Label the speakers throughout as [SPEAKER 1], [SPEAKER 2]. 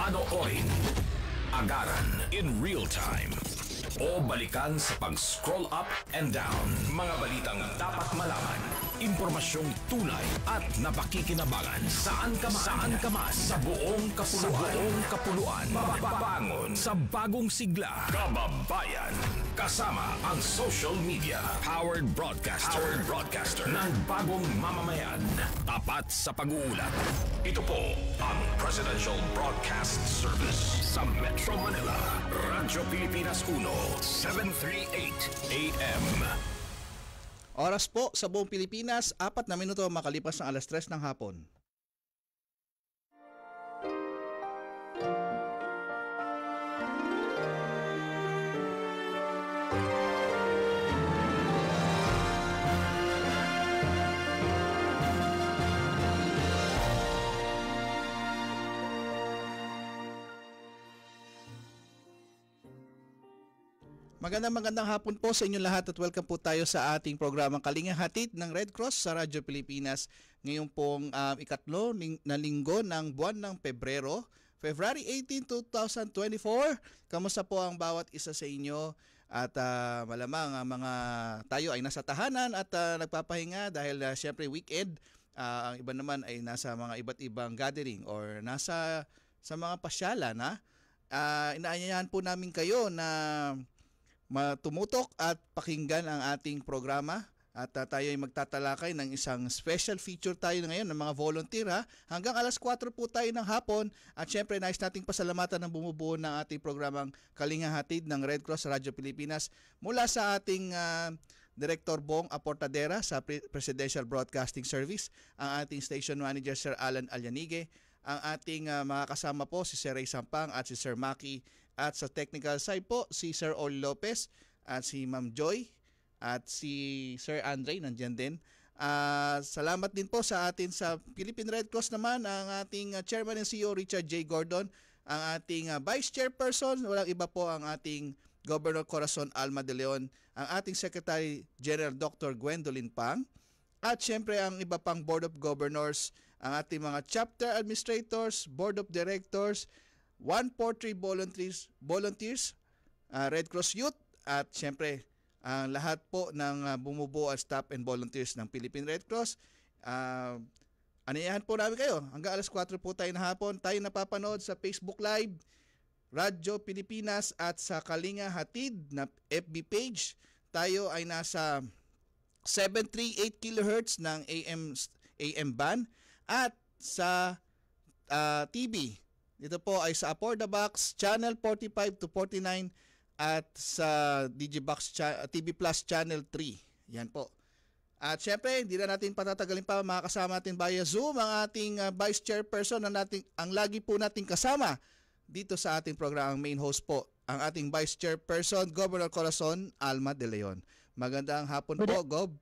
[SPEAKER 1] Panoorin, agaran in real time, o balikan sa pag-scroll up and down. Mga balitang dapat malaman, impormasyong tunay at napakikinabangan. Saan ka man, sa buong kapuluan. Mababangon sa bagong sigla. Kababayan, kasama ang social media. Powered broadcaster ng bagong mamamayan. Tapat sa pag-uulat. Ito po ang Presidential Broadcast Service sa Metro Manila. Radyo Pilipinas 1, 738 AM.
[SPEAKER 2] Oras po sa buong Pilipinas, 4 na minuto makalipas ng 3:00 ng hapon. Magandang hapon po sa inyong lahat at welcome po tayo sa ating programang Kalinga Hatid ng Red Cross sa Radyo Pilipinas. Ngayon pong ikatlo na linggo ng buwan ng Pebrero, February 18, 2024. Kamusta po ang bawat isa sa inyo? At malamang mga tayo ay nasa tahanan at nagpapahinga dahil syempre weekend. Ang iba naman ay nasa mga iba't ibang gathering or nasa sa mga pasyalan. Inaanyayahan po namin kayo na matumutok at pakinggan ang ating programa at tayo ay magtatalakay ng isang special feature tayo ngayon ng mga volunteer hanggang 4:00 po tayo ng hapon at syempre nais nating pasalamatan ng bumubuo ng ating programang Kalinga Hatid ng Red Cross Radyo Pilipinas mula sa ating Director Bong Aportadera sa Presidential Broadcasting Service, ang ating Station Manager Sir Alan Alyanigue, ang ating mga kasama po si Sir Ray Sampang at si Sir Maki. At sa technical side po, si Sir Oli Lopez at si Ma'am Joy at si Sir Andre nandiyan din. Salamat din po sa atin sa Philippine Red Cross naman, ang ating Chairman and CEO Richard J. Gordon, ang ating Vice Chairperson, walang iba po ang ating Governor Corazon Alma de Leon, ang ating Secretary General Dr. Gwendolyn Pang, at syempre ang iba pang Board of Governors, ang ating mga Chapter Administrators, Board of Directors, 143 volunteers, Red Cross Youth, at syempre ang lahat po ng bumubuo at staff and volunteers ng Philippine Red Cross. Anayahan po namin kayo. Hanggang 4:00 po tayo na hapon. Tayo napapanood sa Facebook Live, Radyo Pilipinas at sa Kalinga Hatid na FB page. Tayo ay nasa 738 kHz ng AM band at sa TV. Dito po ay sa Apor the Box, Channel 45 to 49 at sa Digibox TV Plus Channel 3. Yan po. At syempre, hindi na natin patatagalin pa, makakasama natin via Zoom ang ating Vice Chairperson ang lagi po nating kasama dito sa ating programang main host po, ang ating Vice Chairperson, Governor Corazon Alma de Leon. Magandang hapon po, Gob.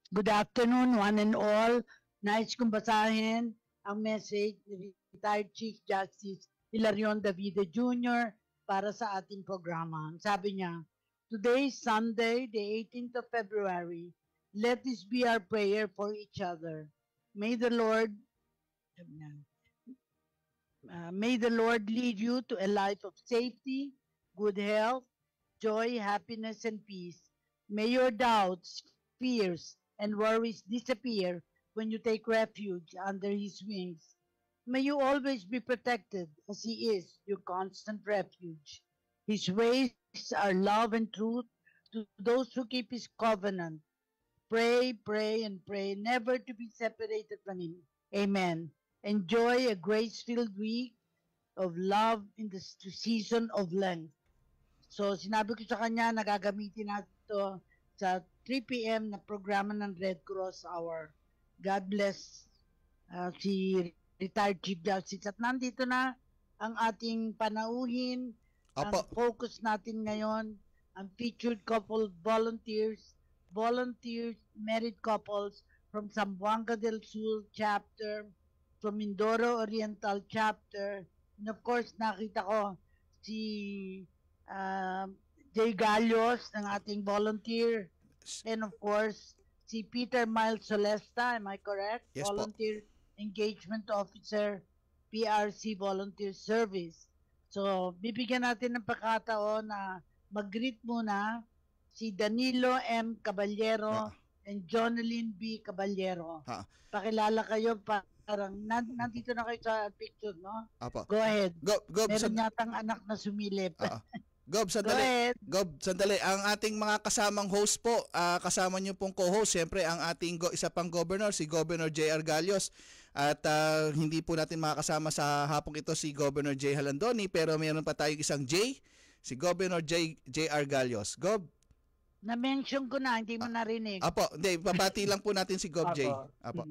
[SPEAKER 3] Good afternoon, one and all. Nice kong basahin ang message ni Retired Chief Justice Hilarion Davide Jr. para sa ating programa. Sabi niya, today, Sunday, the 18th of February, let this be our prayer for each other. May the Lord lead you to a life of safety, good health, joy, happiness, and peace. May your doubts, fears, and worries disappear when you take refuge under His wings. May you always be protected as He is your constant refuge. His ways are love and truth to those who keep His covenant. Pray, pray, and pray, never to be separated from Him. Amen. Enjoy a grace-filled week of love in the season of Lent. So, sinabi ko sa kanya, nagagamitin natin ito sa 3 p.m. na programa ng Red Cross Hour. God bless si Retired Chief Justice. At nandito na ang ating panauhin. Ang focus natin ngayon, ang featured couple volunteers, married couples from Zamboanga del Sur chapter, from Mindoro Oriental chapter, and of course nakita ko si Jay Gallos ng ating volunteer, and of course si Peter Miles Solesta, am I correct?
[SPEAKER 2] Yes,
[SPEAKER 3] volunteer po. Engagement Officer PRC Volunteer Service. So, bibigyan natin ng pagkataon na mag-greet muna si Danilo M. Caballero and Jonalyn B. Caballero. Pakilala kayo, parang nandito na kayo sa picture, no?
[SPEAKER 2] Apo.
[SPEAKER 3] Go ahead.
[SPEAKER 2] Gob,
[SPEAKER 3] meron yatang anak na sumilip.
[SPEAKER 2] Gob, sandali. Gob, sandali. Ang ating mga kasamang host po, kasama niyo pong co-host, siyempre ang ating isa pang governor, si Governor J.R. Gallos. At hindi po natin makakasama sa hapong ito si Governor J. Halandoni, pero mayroon pa tayong isang J, si Governor J.R. Gallos. Gob?
[SPEAKER 3] Na-mention ko na, hindi mo narinig.
[SPEAKER 2] Apo, hindi. Papati lang po natin si Gob J. Apo.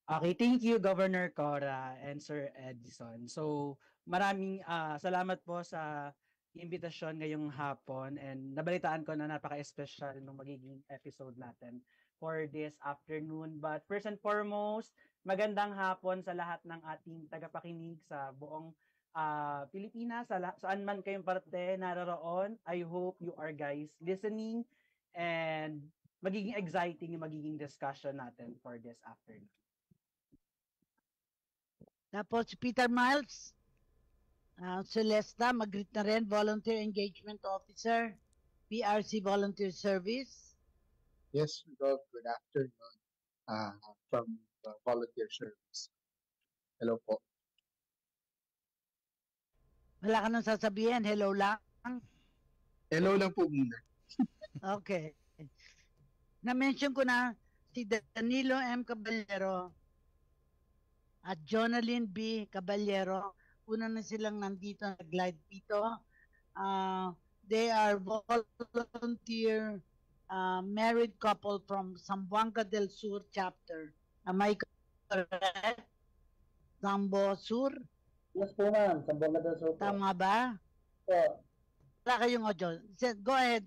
[SPEAKER 4] Okay, thank you Governor Cora and Sir Edison. So, maraming salamat po sa imbitasyon ngayong hapon and nabalitaan ko na napaka-espesyal ng magiging episode natin for this afternoon. But first and foremost, magandang hapon sa lahat ng ating tagapakinig sa buong Pilipinas, saan man kayong parte naroroon. I hope you are guys listening and magiging exciting yung magiging discussion natin for this afternoon.
[SPEAKER 3] Tapos Peter Miles, Celesta, mag-greet na rin, Volunteer Engagement Officer, PRC Volunteer Service.
[SPEAKER 5] Yes, good afternoon from the Volunteer Service. Hello po.
[SPEAKER 3] Wala ka nang sasabihin, hello lang?
[SPEAKER 5] Hello lang po muna.
[SPEAKER 3] Okay. Na-mention ko na si Danilo M. Caballero at Jonalyn B. Caballero. Una na silang nandito, nag-live dito. They are volunteer married couple from Zamboanga del Sur chapter. Am I correct? Zambo Sur?
[SPEAKER 6] Yes po ma'am, Zamboanga del Sur po.
[SPEAKER 3] Tama ba?
[SPEAKER 6] Po.
[SPEAKER 3] Wala kayong audio. Go ahead.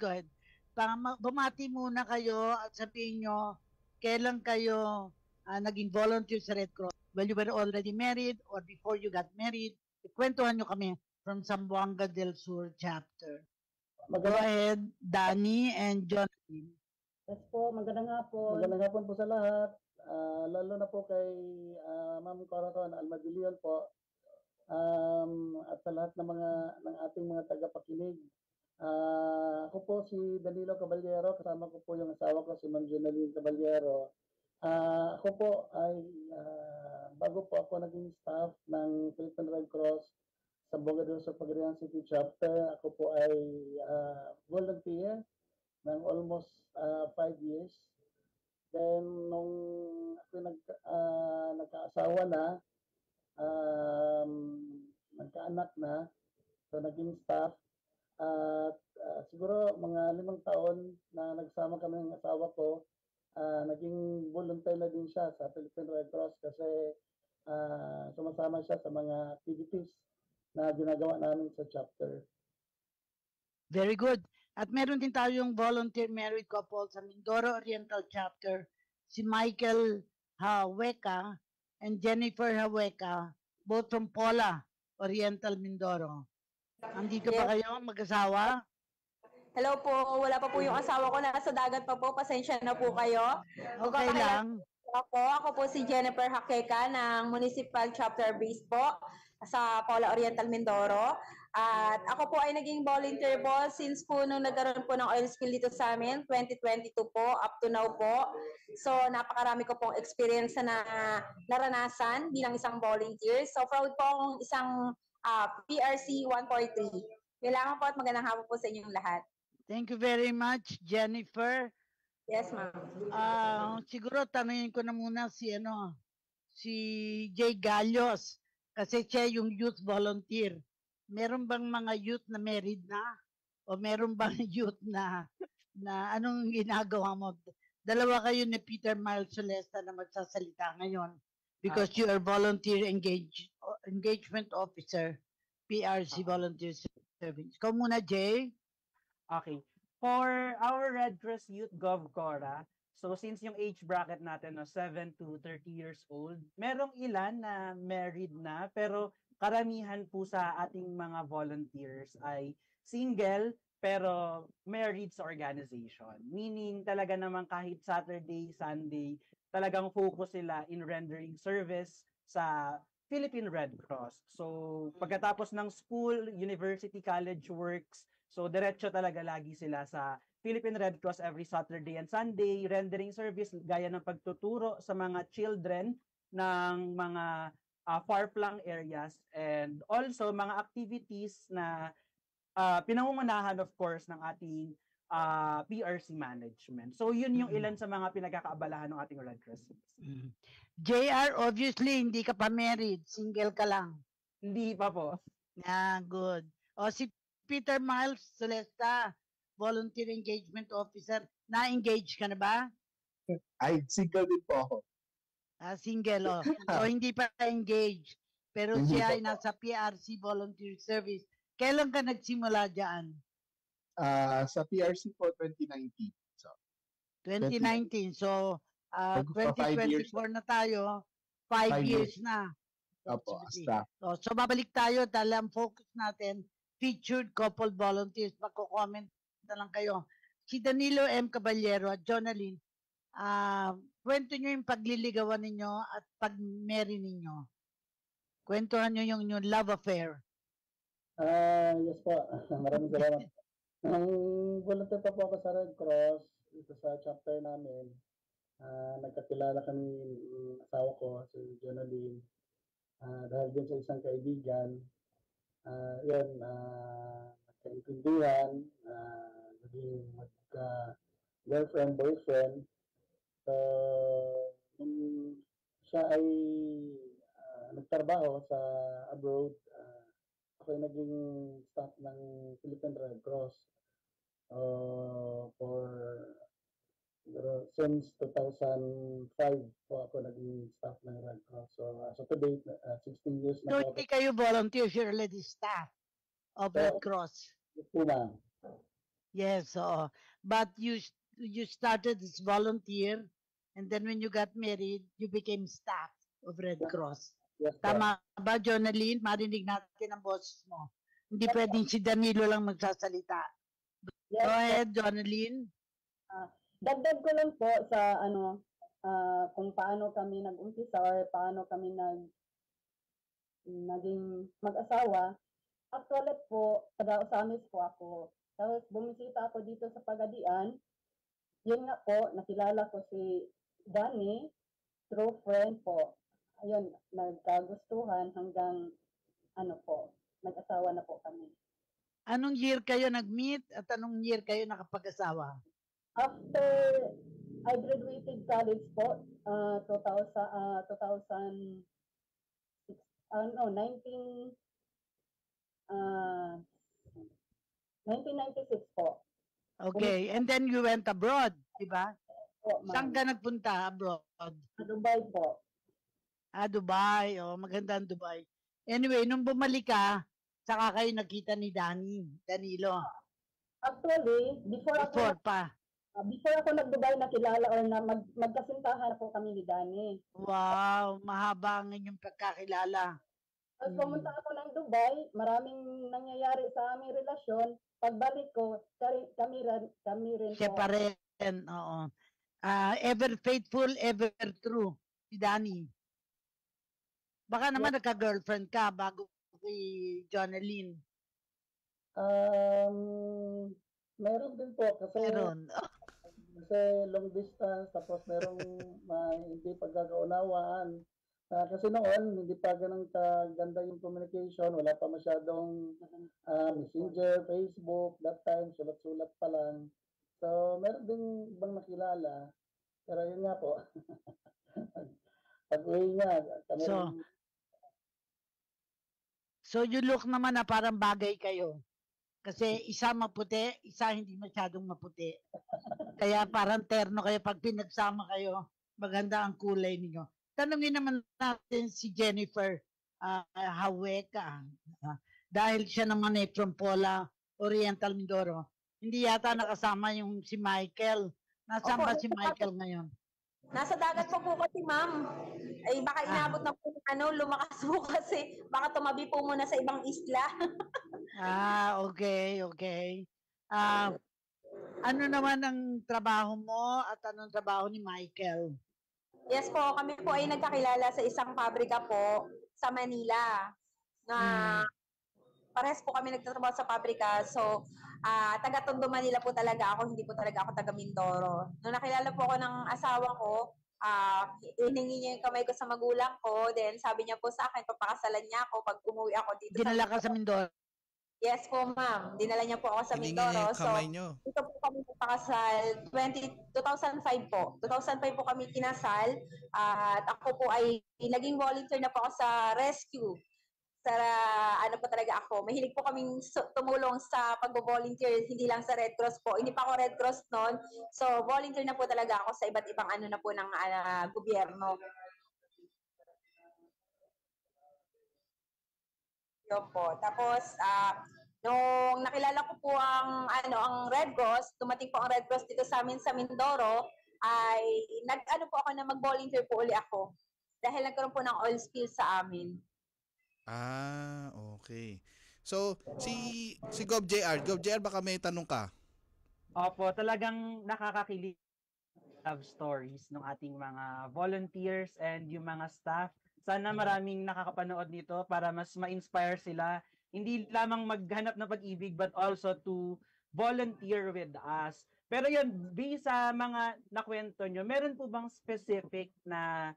[SPEAKER 3] Bumati muna kayo at sabihin nyo kailan kayo naging volunteer sa Red Cross. Well, you were already married or before you got married. Ikwentuhan nyo kami from Zamboanga del Sur chapter. Go ahead, Danny and Jonathan.
[SPEAKER 6] Yes po, magandang hapon. Magandang hapon po sa lahat. Lalo na po kay Ma'am Corazon Almadilion po. At sa lahat ng ating mga tagapakinig. Ako po si Danilo Caballero, kasama ko po yung asawa ko si Ma'am Jonalyn Caballero. Ako po ay bago po ako naging staff ng Philippine Red Cross sa Zamboanga del Sur Pagadian City Chapter. Ako po ay volunteer ng almost 5 years. Then nung ako nagkaasawa na, nagkaanak na, so naging staff. At siguro mga 5 taon na nagsama kami ng asawa ko, naging volunteer na din siya sa Philippine Red Cross kasi sumasama siya sa mga activities na ginagawa namin sa chapter.
[SPEAKER 3] Very good. At meron din tayong volunteer married couple sa Mindoro Oriental Chapter, si Michael Haweka and Jennifer Haweka, both from Pola Oriental, Mindoro. Andito ba kayo mag-asawa?
[SPEAKER 7] Hello po, wala pa po yung asawa ko, nasa dagat pa po, pasensya na po kayo.
[SPEAKER 3] Okay lang.
[SPEAKER 7] Ako po si Jennifer Hakeka ng Municipal Chapter Base po sa Pola Oriental, Mindoro. At ako po ay naging volunteer po since po nung nagkaroon po ng oil spill dito sa amin, 2022 po, up to now po. So napakarami ko pong experience na naranasan bilang isang volunteer. So proud po akong isang PRC 143. Kailangan po at magandang hapon po sa inyong lahat.
[SPEAKER 3] Thank you very much, Jennifer.
[SPEAKER 7] Yes, ma'am.
[SPEAKER 3] Siguro tanungin ko na muna si Jay Gallos kasi siya yung youth volunteer. Meron bang mga youth na married na? O meron bang youth na anong ginagawa mo? Dalawa kayo ni Peter Miles Celesta na magsasalita ngayon because you are volunteer engagement officer, PRC Volunteer Service. Ikaw muna, Jay.
[SPEAKER 4] Okay. For our Red Cross Youth Gov Cora, so since yung age bracket natin, 7 to 30 years old, merong ilan na married na, pero karamihan po sa ating mga volunteers ay single, pero married sa organization. Meaning talaga naman kahit Saturday, Sunday, talagang focus sila in rendering service sa Philippine Red Cross. So, pagkatapos ng school, university, college works, so diretso talaga lagi sila sa Philippine Red Cross every Saturday and Sunday, rendering service gaya ng pagtuturo sa mga children ng mga far-flung areas, and also mga activities na pinangungunahan of course ng ating PRC management. So yun yung ilan sa mga pinagkakaabalahan ng ating Red Cross.
[SPEAKER 3] JR, obviously, hindi ka pa married. Single ka lang.
[SPEAKER 4] Hindi pa po.
[SPEAKER 3] Good. O si Peter Miles Celesta, Volunteer Engagement Officer. Na-engage ka na ba?
[SPEAKER 5] Ay, single din po ako.
[SPEAKER 3] Single, So, hindi pa engaged. Pero
[SPEAKER 5] Hindi
[SPEAKER 3] siya
[SPEAKER 5] pa
[SPEAKER 3] ay
[SPEAKER 5] po.
[SPEAKER 3] nasa PRC Volunteer Service. Kailan ka nagsimula dyan?
[SPEAKER 5] Sa PRC po, 2019. So,
[SPEAKER 3] 2019. So,
[SPEAKER 5] Magpa 5 years
[SPEAKER 3] 2024 na tayo. 5
[SPEAKER 5] 5
[SPEAKER 3] years
[SPEAKER 5] years.
[SPEAKER 3] na.
[SPEAKER 5] Opo,
[SPEAKER 3] Activity.
[SPEAKER 5] staff.
[SPEAKER 3] So, babalik tayo dahil ang focus natin, featured couple volunteers. Magko-comment na lang kayo. Si Danilo M. Caballero at Jonalyn, kwento nyo yung pagliligawan ninyo at pag-marry ninyo. Kwentuhan nyo yung love affair.
[SPEAKER 6] Yes po. Maraming salamat. Nung volunteer pa po ako sa Red Cross, ito sa chapter namin, nagkakilala kami ng asawa ko, si Jonalyn, dahil din sa isang kaibigan. Yun, nagkaintindihan, naging girlfriend, boyfriend. So, nung siya ay nagtrabaho sa abroad, ako ay naging staff ng Philippine Red Cross since 2005 po ako naging staff ng Red Cross. So to date, 16 years
[SPEAKER 3] So,
[SPEAKER 6] na po.
[SPEAKER 3] hindi kayo volunteers, you're already staff of Red Cross.
[SPEAKER 6] Po na.
[SPEAKER 3] Yes, so, but you started as volunteer, and then when you got married, you became staff of Red Cross.
[SPEAKER 6] Yes, po.
[SPEAKER 3] Tama ba, Jonalyn? Marinig natin ang boses mo. Hindi pwedeng si Danilo lang magsasalita.
[SPEAKER 6] Yes,
[SPEAKER 3] Go
[SPEAKER 6] po.
[SPEAKER 3] ahead, Jonalyn.
[SPEAKER 8] Dagdag ko lang po sa kung paano kami nag-umpisa or paano kami naging mag-asawa. Actually po, taga-Osamis po ako. Tapos bumisita ako dito sa Pagadian. Yun nga po, nakilala ko si Danny through friend po. Ayun, nagkagustuhan hanggang nag-asawa na po kami.
[SPEAKER 3] Anong year kayo nag-meet at anong year kayo nakapag-asawa?
[SPEAKER 8] After I graduated college po, 1996 po.
[SPEAKER 3] Okay, and then you went abroad, di ba?
[SPEAKER 8] Po,
[SPEAKER 3] Saan ka nagpunta abroad?
[SPEAKER 8] Dubai po.
[SPEAKER 3] Dubai. Maganda ang Dubai. Anyway, nung bumalik ka, saka kayo nakita ni Danilo.
[SPEAKER 8] Actually, before ako nag-Dubai, nakilala or na magkasintahan po kami ni Danny.
[SPEAKER 3] Wow, mahaba ang inyong pagkakilala.
[SPEAKER 8] Tapos pumunta ako ng Dubai, maraming nangyayari sa aming relasyon. Pagbalik ko, kami rin po.
[SPEAKER 3] Siya pa rin, oo. Ever faithful, ever true, si Danny. Baka naman nagka-girlfriend ka bago kay Jonalyn.
[SPEAKER 6] Meron din po kasi
[SPEAKER 3] Meron.
[SPEAKER 6] Kasi long distance, tapos merong hindi pagkakaunawaan. Kasi noon, hindi pa ganun kaganda yung communication. Wala pa masyadong Messenger, Facebook. That time, sulat-sulat pa lang. So, meron din ibang nakilala. Pero yun nga po. Pag-uwi niya, kami
[SPEAKER 3] So you look naman na parang bagay kayo. Kasi isa maputi, isa hindi masyadong maputi. Kaya parang terno kayo pag pinagsama kayo, maganda ang kulay ninyo. Tanungin naman natin si Jennifer Haweka. Dahil siya naman ay from Pola, Oriental Mindoro. Hindi yata nakasama yung si Michael. Nasaan ba si Michael ngayon?
[SPEAKER 7] Nasa dagat po kasi, ma'am. Ay, baka inabot na po lumakas po kasi. Baka tumabi po muna sa ibang isla.
[SPEAKER 3] Okay. Ano naman ang trabaho mo at anong trabaho ni Michael?
[SPEAKER 7] Yes po, kami po ay nagkakilala sa isang pabrika po sa Manila na parehas po kami nagtatrabaho sa pabrika. So, taga Tondo, Manila po talaga ako, hindi po talaga ako taga Mindoro. Nung nakilala po ako ng asawa ko, hiningi niya yung kamay ko sa magulang ko, then sabi niya po sa akin, papakasalan niya ako pag umuwi ako dito
[SPEAKER 3] Dinala ka sa Mindoro.
[SPEAKER 7] Yes po, ma'am. Dinala niya po ako sa
[SPEAKER 2] Hiningi
[SPEAKER 7] Mindoro.
[SPEAKER 2] niya yung kamay nyo.
[SPEAKER 7] Dito po kami nagpakasal 2005 po. 2005 po kami kinasal at ako po ay naging volunteer na po ako sa rescue. Sa ano po talaga ako. Mahilig po kaming tumulong sa pag-volunteer, hindi lang sa Red Cross po. Hindi pa ako Red Cross noon. So, volunteer na po talaga ako sa iba't ibang ano na po ng gobyerno. Yun po. Tapos, nung nakilala ko po ang Red Cross, dumating po ang Red Cross dito sa amin sa Mindoro, ay nag-ano po ako na mag-volunteer po uli ako. Dahil nagkaroon po ng oil spill sa amin.
[SPEAKER 2] Okay. So, si Gov JR, baka may tanong ka?
[SPEAKER 4] Opo, talagang nakakakilig love stories ng ating mga volunteers and yung mga staff. Sana maraming nakakapanood nito para mas ma-inspire sila. Hindi lamang maghanap ng pag-ibig but also to volunteer with us. Pero yun, based sa mga nakwento nyo, meron po bang specific na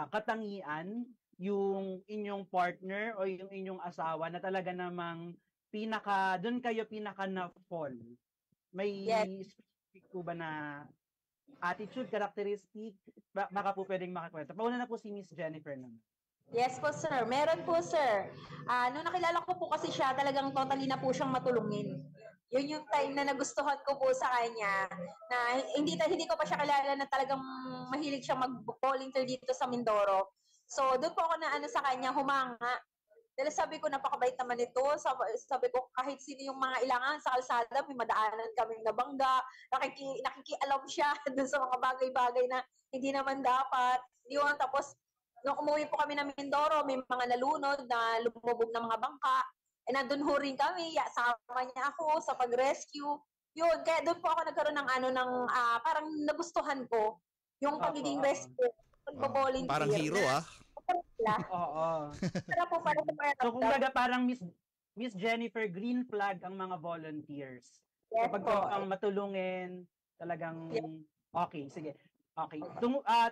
[SPEAKER 4] katangian yung inyong partner o yung inyong asawa na talaga namang doon kayo pinaka na-fall? May specific po ba na attitude, characteristic? Baka po pwedeng makakwento. Pauna na po si Miss Jennifer naman.
[SPEAKER 7] Yes po, sir. Meron po, sir. Nung nakilala ko po kasi siya, talagang totally na po siyang matulungin. Yun yung time na nagustuhan ko po sa kanya na hindi ko pa siya kilala na talagang mahilig siya mag-volunteer dito sa Mindoro. So, doon po ako na sa kanya, humanga. Dahil sabi ko, napakabait naman ito. Sabi ko, kahit sino yung mga ilangan sa kalsada, may madaanan kaming nabangga. Nakikialam siya doon sa mga bagay-bagay na hindi naman dapat. Yun, tapos, nung umuwi po kami ng Mindoro, may mga nalunod na lumubog na mga bangka. Nandun ho rin kami, sama niya ako sa pag-rescue. Yun, kaya doon po ako nagkaroon ng parang nagustuhan ko yung pagiging rescue.
[SPEAKER 2] Parang hero
[SPEAKER 4] Oo. So kung baga parang Miss Jennifer, green flag ang mga volunteers.
[SPEAKER 7] Yes,
[SPEAKER 4] kapag ang matulungin, talagang okay, sige. Okay.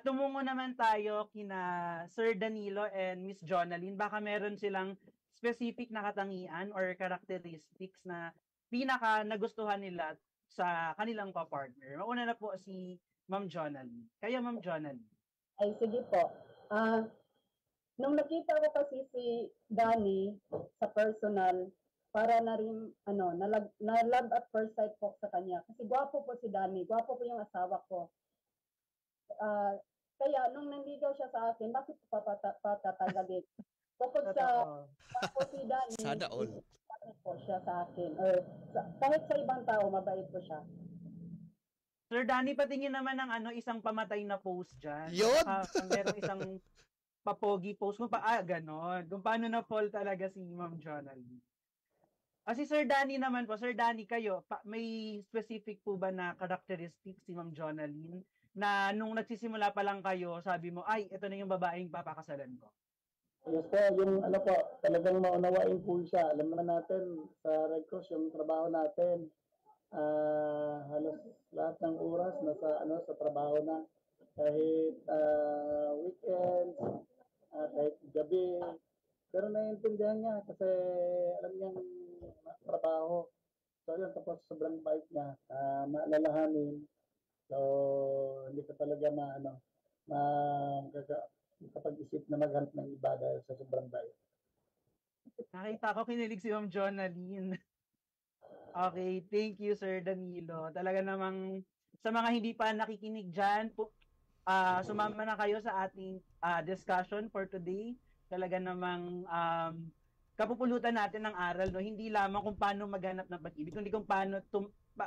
[SPEAKER 4] Tumungo naman tayo kina Sir Danilo and Miss Jonalyn. Baka meron silang specific na katangian or characteristics na pinaka nagustuhan nila sa kanilang pa-partner. Mauna na po si Ma'am Jonalyn. Kaya Ma'am Jonalyn.
[SPEAKER 8] Ay, sige po. Nung nakita ko kasi si Danny sa personal, para na rin, na-love at first sight po sa kanya. Kasi gwapo po si Danny, gwapo po yung asawa ko. Kaya nung nanligaw siya sa akin, bakit pa patatagalin? Bukod sa gwapo si Danny,
[SPEAKER 2] Sada all.
[SPEAKER 8] mabait po siya sa akin. Kahit sa ibang tao, mabait po siya.
[SPEAKER 4] Sir Danny, patingin naman ng isang pamatay na post dyan.
[SPEAKER 2] Yun!
[SPEAKER 4] Merong isang papogi post mo ganon. Kung paano na fall talaga si Ma'am Jonalyn. Si Sir Danny naman po, Sir Danny kayo, may specific po ba na characteristic si Ma'am Jonalyn na nung nagsisimula pa lang kayo, sabi mo, ay, ito na yung babaeng papakasalan ko?
[SPEAKER 6] Yes po, yung talagang maunawain po siya. Alam naman natin sa Red Cross, yung trabaho natin, halos lahat ng oras sa trabaho na. Kahit weekends, kahit gabi. Pero naiintindihan niya kasi alam niyang trabaho. So yun, tapos sobrang bait niya. Maalalahanin. So hindi ka talaga kapag-isip na maghanap ng iba dahil sa sobrang bait.
[SPEAKER 4] Nakita ko kinilig si Ma'am Jonalyn. Okay, thank you Sir Danilo. Talaga namang sa mga hindi pa nakikinig dyan, sumama na kayo sa ating discussion for today. Talaga namang kapupulutan natin ng aral, no? Hindi lamang kung paano maghanap ng pag-ibig, kundi kung paano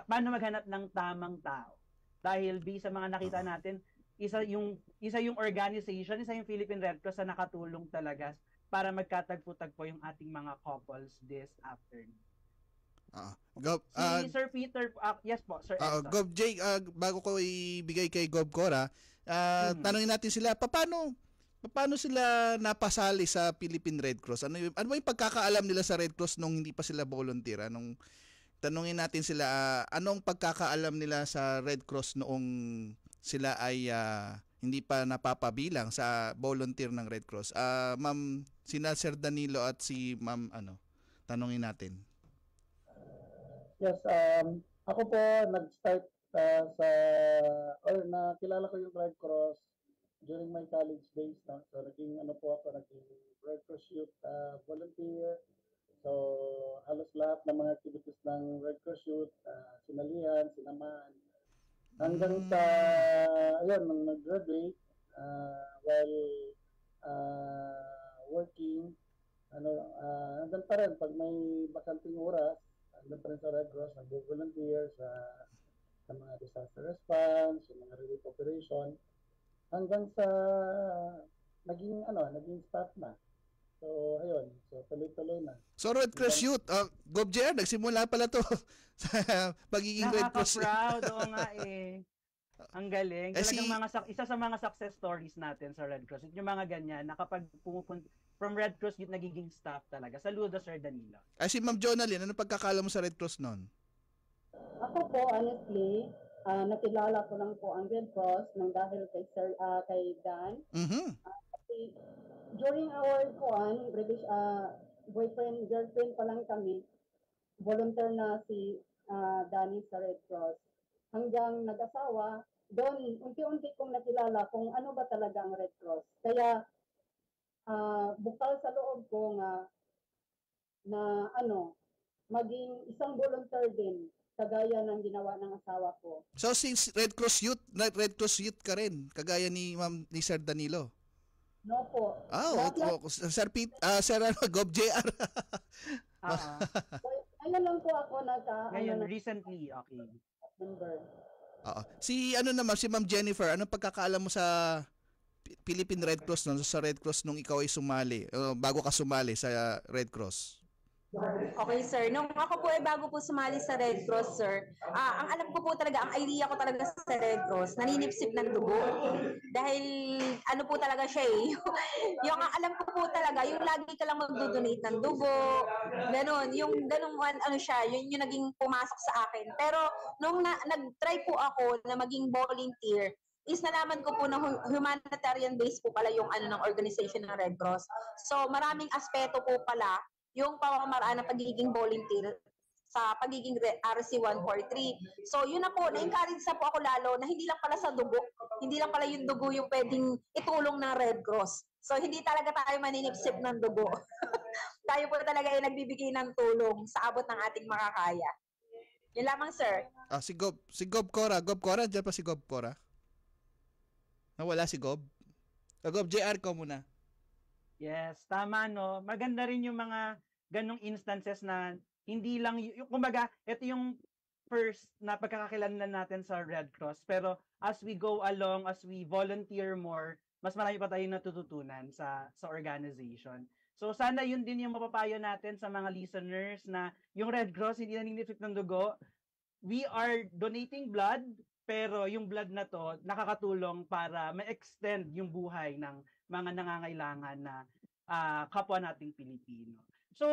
[SPEAKER 4] maghanap ng tamang tao. Dahil sa mga nakita natin, isa yung organization, isa yung Philippine Red Cross na nakatulong talaga para magkatagpo-tagpo yung ating mga couples this afternoon. Sir Peter, yes po, Sir Edson.
[SPEAKER 2] Gov J, bago ko ibigay kay Gov Cora, tanungin natin sila, paano Paano sila napasali sa Philippine Red Cross? Ano ba yung pagkakaalam nila sa Red Cross nung hindi pa sila volunteer? Tanungin natin sila, anong pagkakaalam nila sa Red Cross noong sila ay hindi pa napapabilang sa volunteer ng Red Cross? Ma'am, sina Sir Danilo at si Ma'am, tanungin natin.
[SPEAKER 6] Yes, ako po nag-start nakilala ko yung Red Cross during my college days. No? So naging Red Cross Youth volunteer. So halos lahat ng mga activities ng Red Cross Youth, sinalihan, sinamaan. Hanggang sa, nung nag-graduate, while working, hanggang pa rin, pag may bakanting oras, hanggang pa rin sa Red Cross, nag-volunteer sa mga disaster response, sa mga relief operation, hanggang sa naging staff na. So, ayun. So, tuloy-tuloy na.
[SPEAKER 2] So, Red Cross Youth, GovJR, nagsimula pala to sa pagiging Red Cross.
[SPEAKER 4] Nakaka-proud, oo nga eh. Ang galing. Talagang isa sa mga success stories natin sa Red Cross, yung mga ganyan, na kapag pumupunta from Red Cross Youth, nagiging staff talaga. Saludo, Sir Danilo.
[SPEAKER 2] Si Ma'am Jonalyn, ano pagkakala mo sa Red Cross noon?
[SPEAKER 8] Ako po, honestly, nakilala ko lang po ang Red Cross nang dahil kay Dan.
[SPEAKER 2] Mm-hmm.
[SPEAKER 8] Kasi during our boyfriend, girlfriend pa lang kami, volunteer na si Danny sa Red Cross. Hanggang nag-asawa, doon unti-unti kong nakilala kung ano ba talaga ang Red Cross. Kaya bukal sa loob ko na maging isang volunteer din kagaya ng ginawa ng asawa ko.
[SPEAKER 2] So since Red Cross Youth ka rin, kagaya ni Sir Danilo.
[SPEAKER 8] No po.
[SPEAKER 2] Sir GovJR.
[SPEAKER 8] Ngayon lang po ako
[SPEAKER 4] recently, okay.
[SPEAKER 8] Member.
[SPEAKER 2] Si Ma'am Jennifer, anong pagkakaalam mo sa Philippine Red Cross sa Red Cross nung ikaw ay sumali, bago ka sumali sa Red Cross?
[SPEAKER 7] Okay, sir. Nung ako po ay bago po sumali sa Red Cross, sir, ang alam ko po talaga, ang idea ko talaga sa Red Cross, naninipsip ng dugo. Dahil ano po talaga siya eh. Yung alam ko po talaga, yung lagi ka lang magdodonate ng dugo, ganun. Yung ganun siya, yun yung naging pumasok sa akin. Pero nung nag-try po ako na maging volunteer, is nalaman ko po na humanitarian base po pala yung ng organization ng Red Cross. So maraming aspeto po pala yung pamamaraan ng pagiging volunteer sa pagiging RC-143. So, yun na po, na-encourage na po ako lalo na hindi lang pala sa dugo, hindi lang pala yung dugo yung pwedeng itulong ng Red Cross. So, hindi talaga tayo maninipsip ng dugo. Tayo po talaga ay nagbibigay ng tulong sa abot ng ating makakaya. Yun lamang, sir.
[SPEAKER 2] Si Gov Cora. Gov Cora, dyan pa si Gov Cora. Nawala si Gov. Gov JR ko muna.
[SPEAKER 4] Yes, tama no. Maganda rin yung mga ganong instances na hindi lang kumbaga, ito yung first na pagkakakilanlan natin sa Red Cross. Pero as we go along, as we volunteer more, mas marami pa tayong natututunan sa organization. So sana yun din yung mapapayo natin sa mga listeners na yung Red Cross hindi naninipsip ng dugo. We are donating blood, pero yung blood na to nakakatulong para ma-extend yung buhay ng mga nangangailangan na kapwa nating Pilipino. So,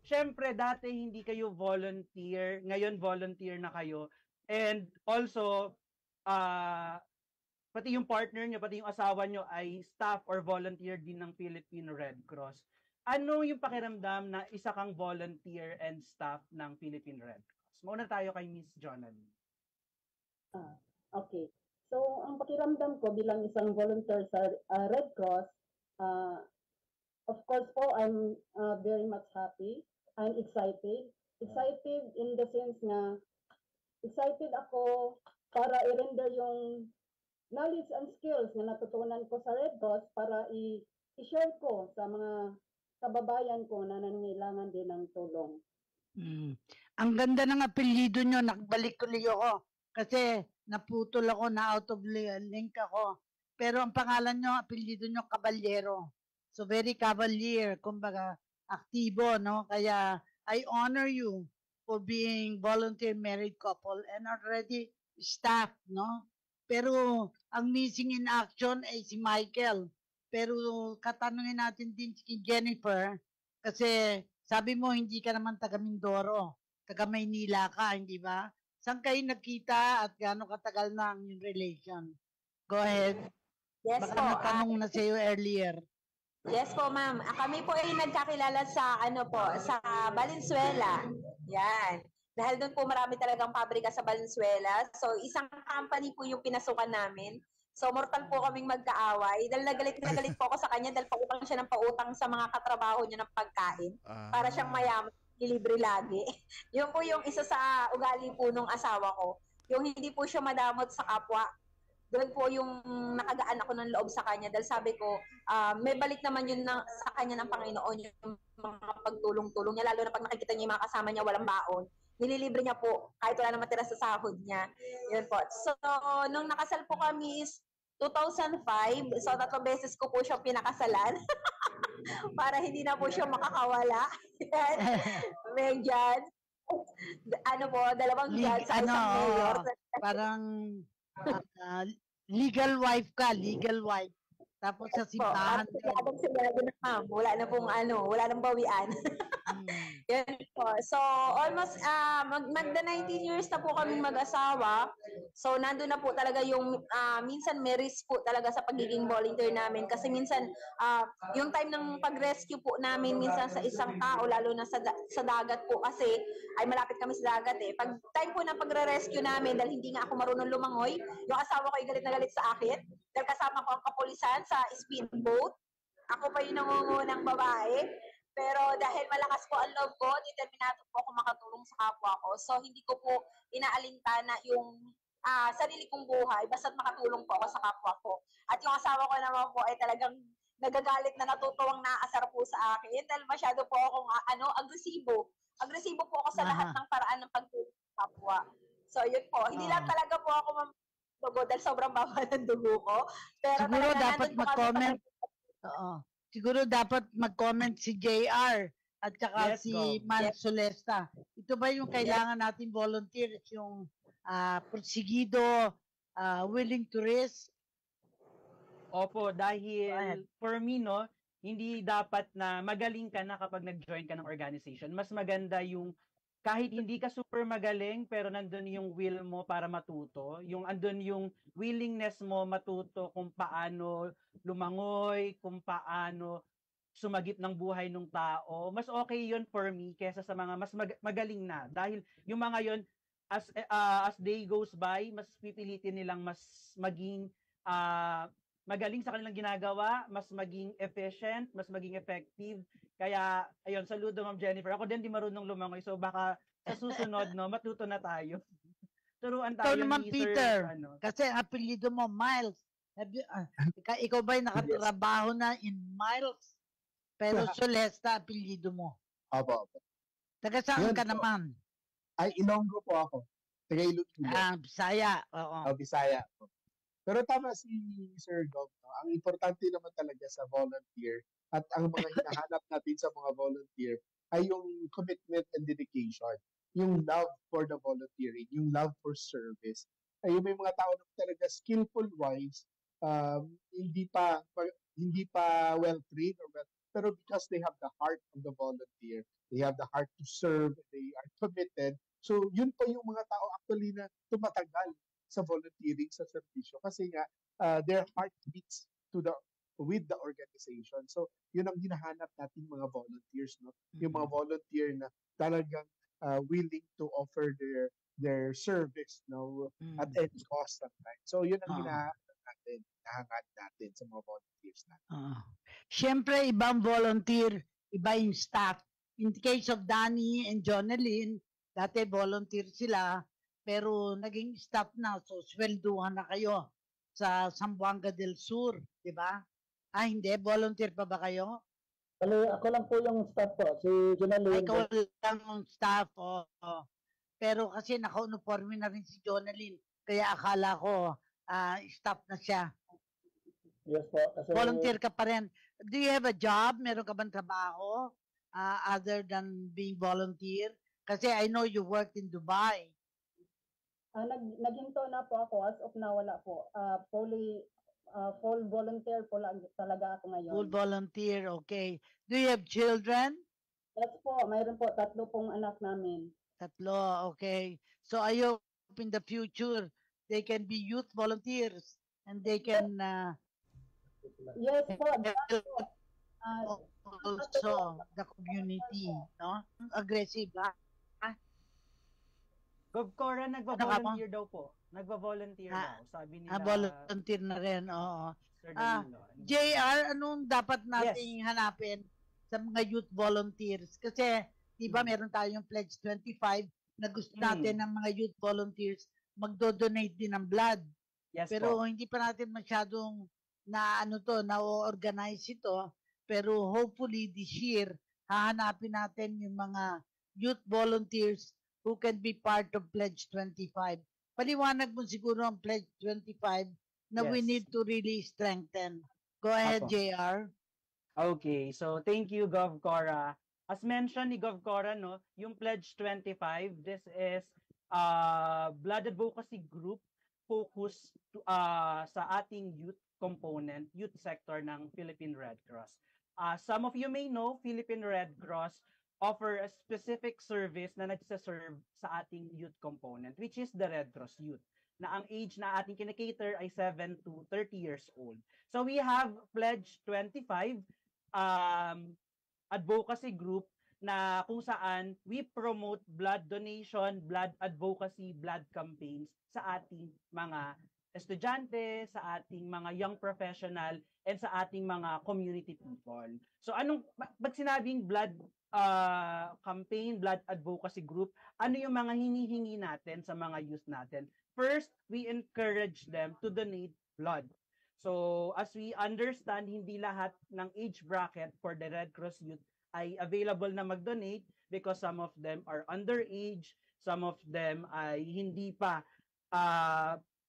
[SPEAKER 4] syempre, dati hindi kayo volunteer, ngayon volunteer na kayo. And also, pati yung partner nyo, pati yung asawa nyo ay staff or volunteer din ng Philippine Red Cross. Ano yung pakiramdam na isa kang volunteer and staff ng Philippine Red Cross? Mauna tayo kay Miss Jonalyn.
[SPEAKER 8] Okay. So, ang pakiramdam ko bilang isang volunteer sa Red Cross, of course po, I'm very much happy. I'm excited. Excited in the sense na excited ako para i-render yung knowledge and skills na natutunan ko sa Red Cross para i-share ko sa mga kababayan ko na nangailangan din ng tulong.
[SPEAKER 3] Ang ganda ng apelyido nyo, nagbalik tuloy ako. Kasi naputol ako, na out of link ako. Pero ang pangalan nyo, apelyido nyo, Caballero. So very cavalier, kumbaga aktibo, no? Kaya I honor you for being volunteer married couple and already staff, no? Pero ang missing in action ay si Michael. Pero katanungin natin din si Jennifer, kasi sabi mo hindi ka naman taga Mindoro, taga Maynila ka, hindi ba? Saan kayo nagkita at gaano katagal na ang yung relation? Go ahead.
[SPEAKER 7] Yes
[SPEAKER 3] Baka
[SPEAKER 7] po.
[SPEAKER 3] natanong na sa iyo earlier.
[SPEAKER 7] Yes po, ma'am. Kami po ay nagkakilala sa sa Valenzuela. Yan. Dahil doon po marami talagang pabrika sa Valenzuela. So isang company po yung pinasukan namin. So mortal po kaming magkaaway. Dahil na galit po ako sa kanya dahil pautang siya ng pautang sa mga katrabaho niya ng pagkain. Para siyang mayaman, libre lagi. Yun po yung isa sa ugali po nung asawa ko. Yung hindi po siya madamot sa kapwa. Doon po yung nakagaan ako ng loob sa kanya dahil sabi ko, may balik naman yun sa kanya ng Panginoon yung mga pagtulong-tulong niya, lalo na pag nakikita niya yung mga kasama niya walang baon. Nililibre niya po kahit wala naman tira sa sahod niya. Yun po. So, nung nakasal po kami is 2005, so 3 beses ko po siya pinakasalan para hindi na po siya makakawala. May judge. Ano po, 2 judge sa isang mayor.
[SPEAKER 3] Parang legal wife ka, legal wife. Tapos sa simbahan.
[SPEAKER 7] Wala na pong wala nang bawian. Yan po. So, almost magda 19 years na po kaming mag-asawa. So, nandun na po talaga yung minsan may risk po talaga sa pagiging volunteer namin. Kasi minsan, yung time ng pag-rescue po namin minsan sa isang tao, lalo na sa dagat po kasi, ay malapit kami sa dagat eh. Pag time po ng pagre-rescue namin, dahil hindi nga ako marunong lumangoy, yung asawa ko ay galit na galit sa akin. Dahil kasama ko ang kapulisan sa speedboat. Ako pa yung nangungunang babae. Pero dahil malakas po ang loob ko, determinado po ako makatulong sa kapwa ko. So, hindi ko po inaalintana yung sarili kong buhay, basta't makatulong po ako sa kapwa ko. At yung asawa ko naman po ay talagang nagagalit na natutuwang naaasar po sa akin dahil masyado po akong agresibo. Agresibo po ako sa lahat ng paraan ng pagtulong sa kapwa. So, yun po. Hindi lang talaga po ako dugo dahil sobrang baba ng dugo ko. Pero
[SPEAKER 3] siguro dapat mag-comment. Siguro dapat mag-comment si JR at saka si Man Solesta. Ito ba yung kailangan natin volunteers, yung porsigido, willing to risk?
[SPEAKER 4] Opo, dahil for me, no, hindi dapat na magaling ka na kapag nag-join ka ng organization. Mas maganda yung kahit hindi ka super magaling, pero nandun yung will mo para matuto. Yung andun yung willingness mo matuto kung paano lumangoy, kung paano sumagip ng buhay ng tao. Mas okay yun for me kesa sa mga mas magaling na. Dahil yung mga yun, as day goes by, mas pipilitin nilang mas maging magaling sa kanilang ginagawa, mas maging efficient, mas maging effective. Kaya, ayun, saludo Ma'am Jennifer. Ako din di marunong lumangoy, so baka sa susunod, no, matuto na tayo. Turuan tayo
[SPEAKER 3] naman,
[SPEAKER 4] ni
[SPEAKER 3] Peter,
[SPEAKER 4] Sir,
[SPEAKER 3] kasi apelyido mo, Miles. Ikaw ba'y nakatrabaho na in Miles? Pero Solesta, apelyido mo.
[SPEAKER 5] Opo.
[SPEAKER 3] Taga saan ka naman?
[SPEAKER 5] Ay, Ilonggo po ako. Taga Iloilo.
[SPEAKER 3] Bisaya. Oo.
[SPEAKER 5] Bisaya. Pero tama si Sir Gov, no? Ang importante naman talaga sa volunteer at ang mga hinahanap natin sa mga volunteer ay yung commitment and dedication, yung love for the volunteering, yung love for service. Ay yung may mga tao na talaga skillful wise, hindi pa well trained pero because they have the heart of the volunteer, they have the heart to serve, they are committed. So yun po yung mga tao actually na tumatagal sa volunteering, sa serbisyo kasi nga their heart beats with the organization. So yun ang hinahanap nating mga volunteers, no? Yung mga volunteer na talagang willing to offer their service, no, at any cost sometimes. So yun ang hinahanap natin sa mga volunteers natin.
[SPEAKER 3] Siyempre ibang volunteer, iba yung staff. In the case of Danny and Jonalyn, dati volunteer sila, pero naging staff na, so swelduhan na kayo sa Zamboanga del Sur, di ba? Hindi, volunteer pa ba kayo?
[SPEAKER 6] Ako lang po yung staff po, si Jonalyn.
[SPEAKER 3] Ikaw lang yung staff, pero kasi naka-uniforme na rin si Jonalyn, kaya akala ko staff na siya.
[SPEAKER 6] Yes po. Kasi
[SPEAKER 3] volunteer ka pa rin. Do you have a job? Meron ka bang trabaho other than being volunteer? Kasi I know you worked in Dubai.
[SPEAKER 8] Naghinto na po ako. As of now, wala po. Fully full volunteer po lang talaga ako ngayon.
[SPEAKER 3] Full volunteer, okay. Do you have children?
[SPEAKER 8] Yes po, mayroon po 3 pong anak namin.
[SPEAKER 3] 3, okay. So I hope in the future they can be youth volunteers and they can
[SPEAKER 8] Yes po,
[SPEAKER 3] help also the community, no? Aggressive, ha?
[SPEAKER 4] Gov Cora, nagva-volunteer daw po. Nagva-volunteer
[SPEAKER 3] Ah,
[SPEAKER 4] daw. Sabi nila,
[SPEAKER 3] volunteer na rin, oo.
[SPEAKER 4] Sir
[SPEAKER 3] Ah,
[SPEAKER 4] Danilo.
[SPEAKER 3] JR, anong dapat nating hanapin sa mga youth volunteers? Kasi, di ba, meron tayong Pledge 25 na gusto natin ng mga youth volunteers magdo-donate din ng blood.
[SPEAKER 4] Yes
[SPEAKER 3] Pero
[SPEAKER 4] po.
[SPEAKER 3] hindi pa natin masyadong na-organize ito. Pero hopefully this year, hahanapin natin yung mga youth volunteers who can be part of Pledge 25. Paliwanag mo siguro ang Pledge 25 na we
[SPEAKER 4] Yes.
[SPEAKER 3] need to really strengthen. Go ahead,
[SPEAKER 4] Apo.
[SPEAKER 3] JR.
[SPEAKER 4] Okay, so thank you, Gov Cora. As mentioned ni Gov Cora, no, yung Pledge 25, this is blood advocacy group focus sa ating youth component, youth sector ng Philippine Red Cross. Some of you may know, Philippine Red Cross offer a specific service na nagsaserve sa ating youth component, which is the Red Cross Youth, na ang age na ating kinikater ay 7 to 30 years old. So we have Pledge 25 advocacy group na kung saan we promote blood donation, blood advocacy, blood campaigns sa ating mga estudyante, sa ating mga young professional, and sa ating mga community people. So pag sinabing blood campaign, blood advocacy group, ano yung mga hinihingi natin sa mga youth natin? First, we encourage them to donate blood. So as we understand, hindi lahat ng age bracket for the Red Cross Youth ay available na mag-donate because some of them are underage, some of them ay hindi pa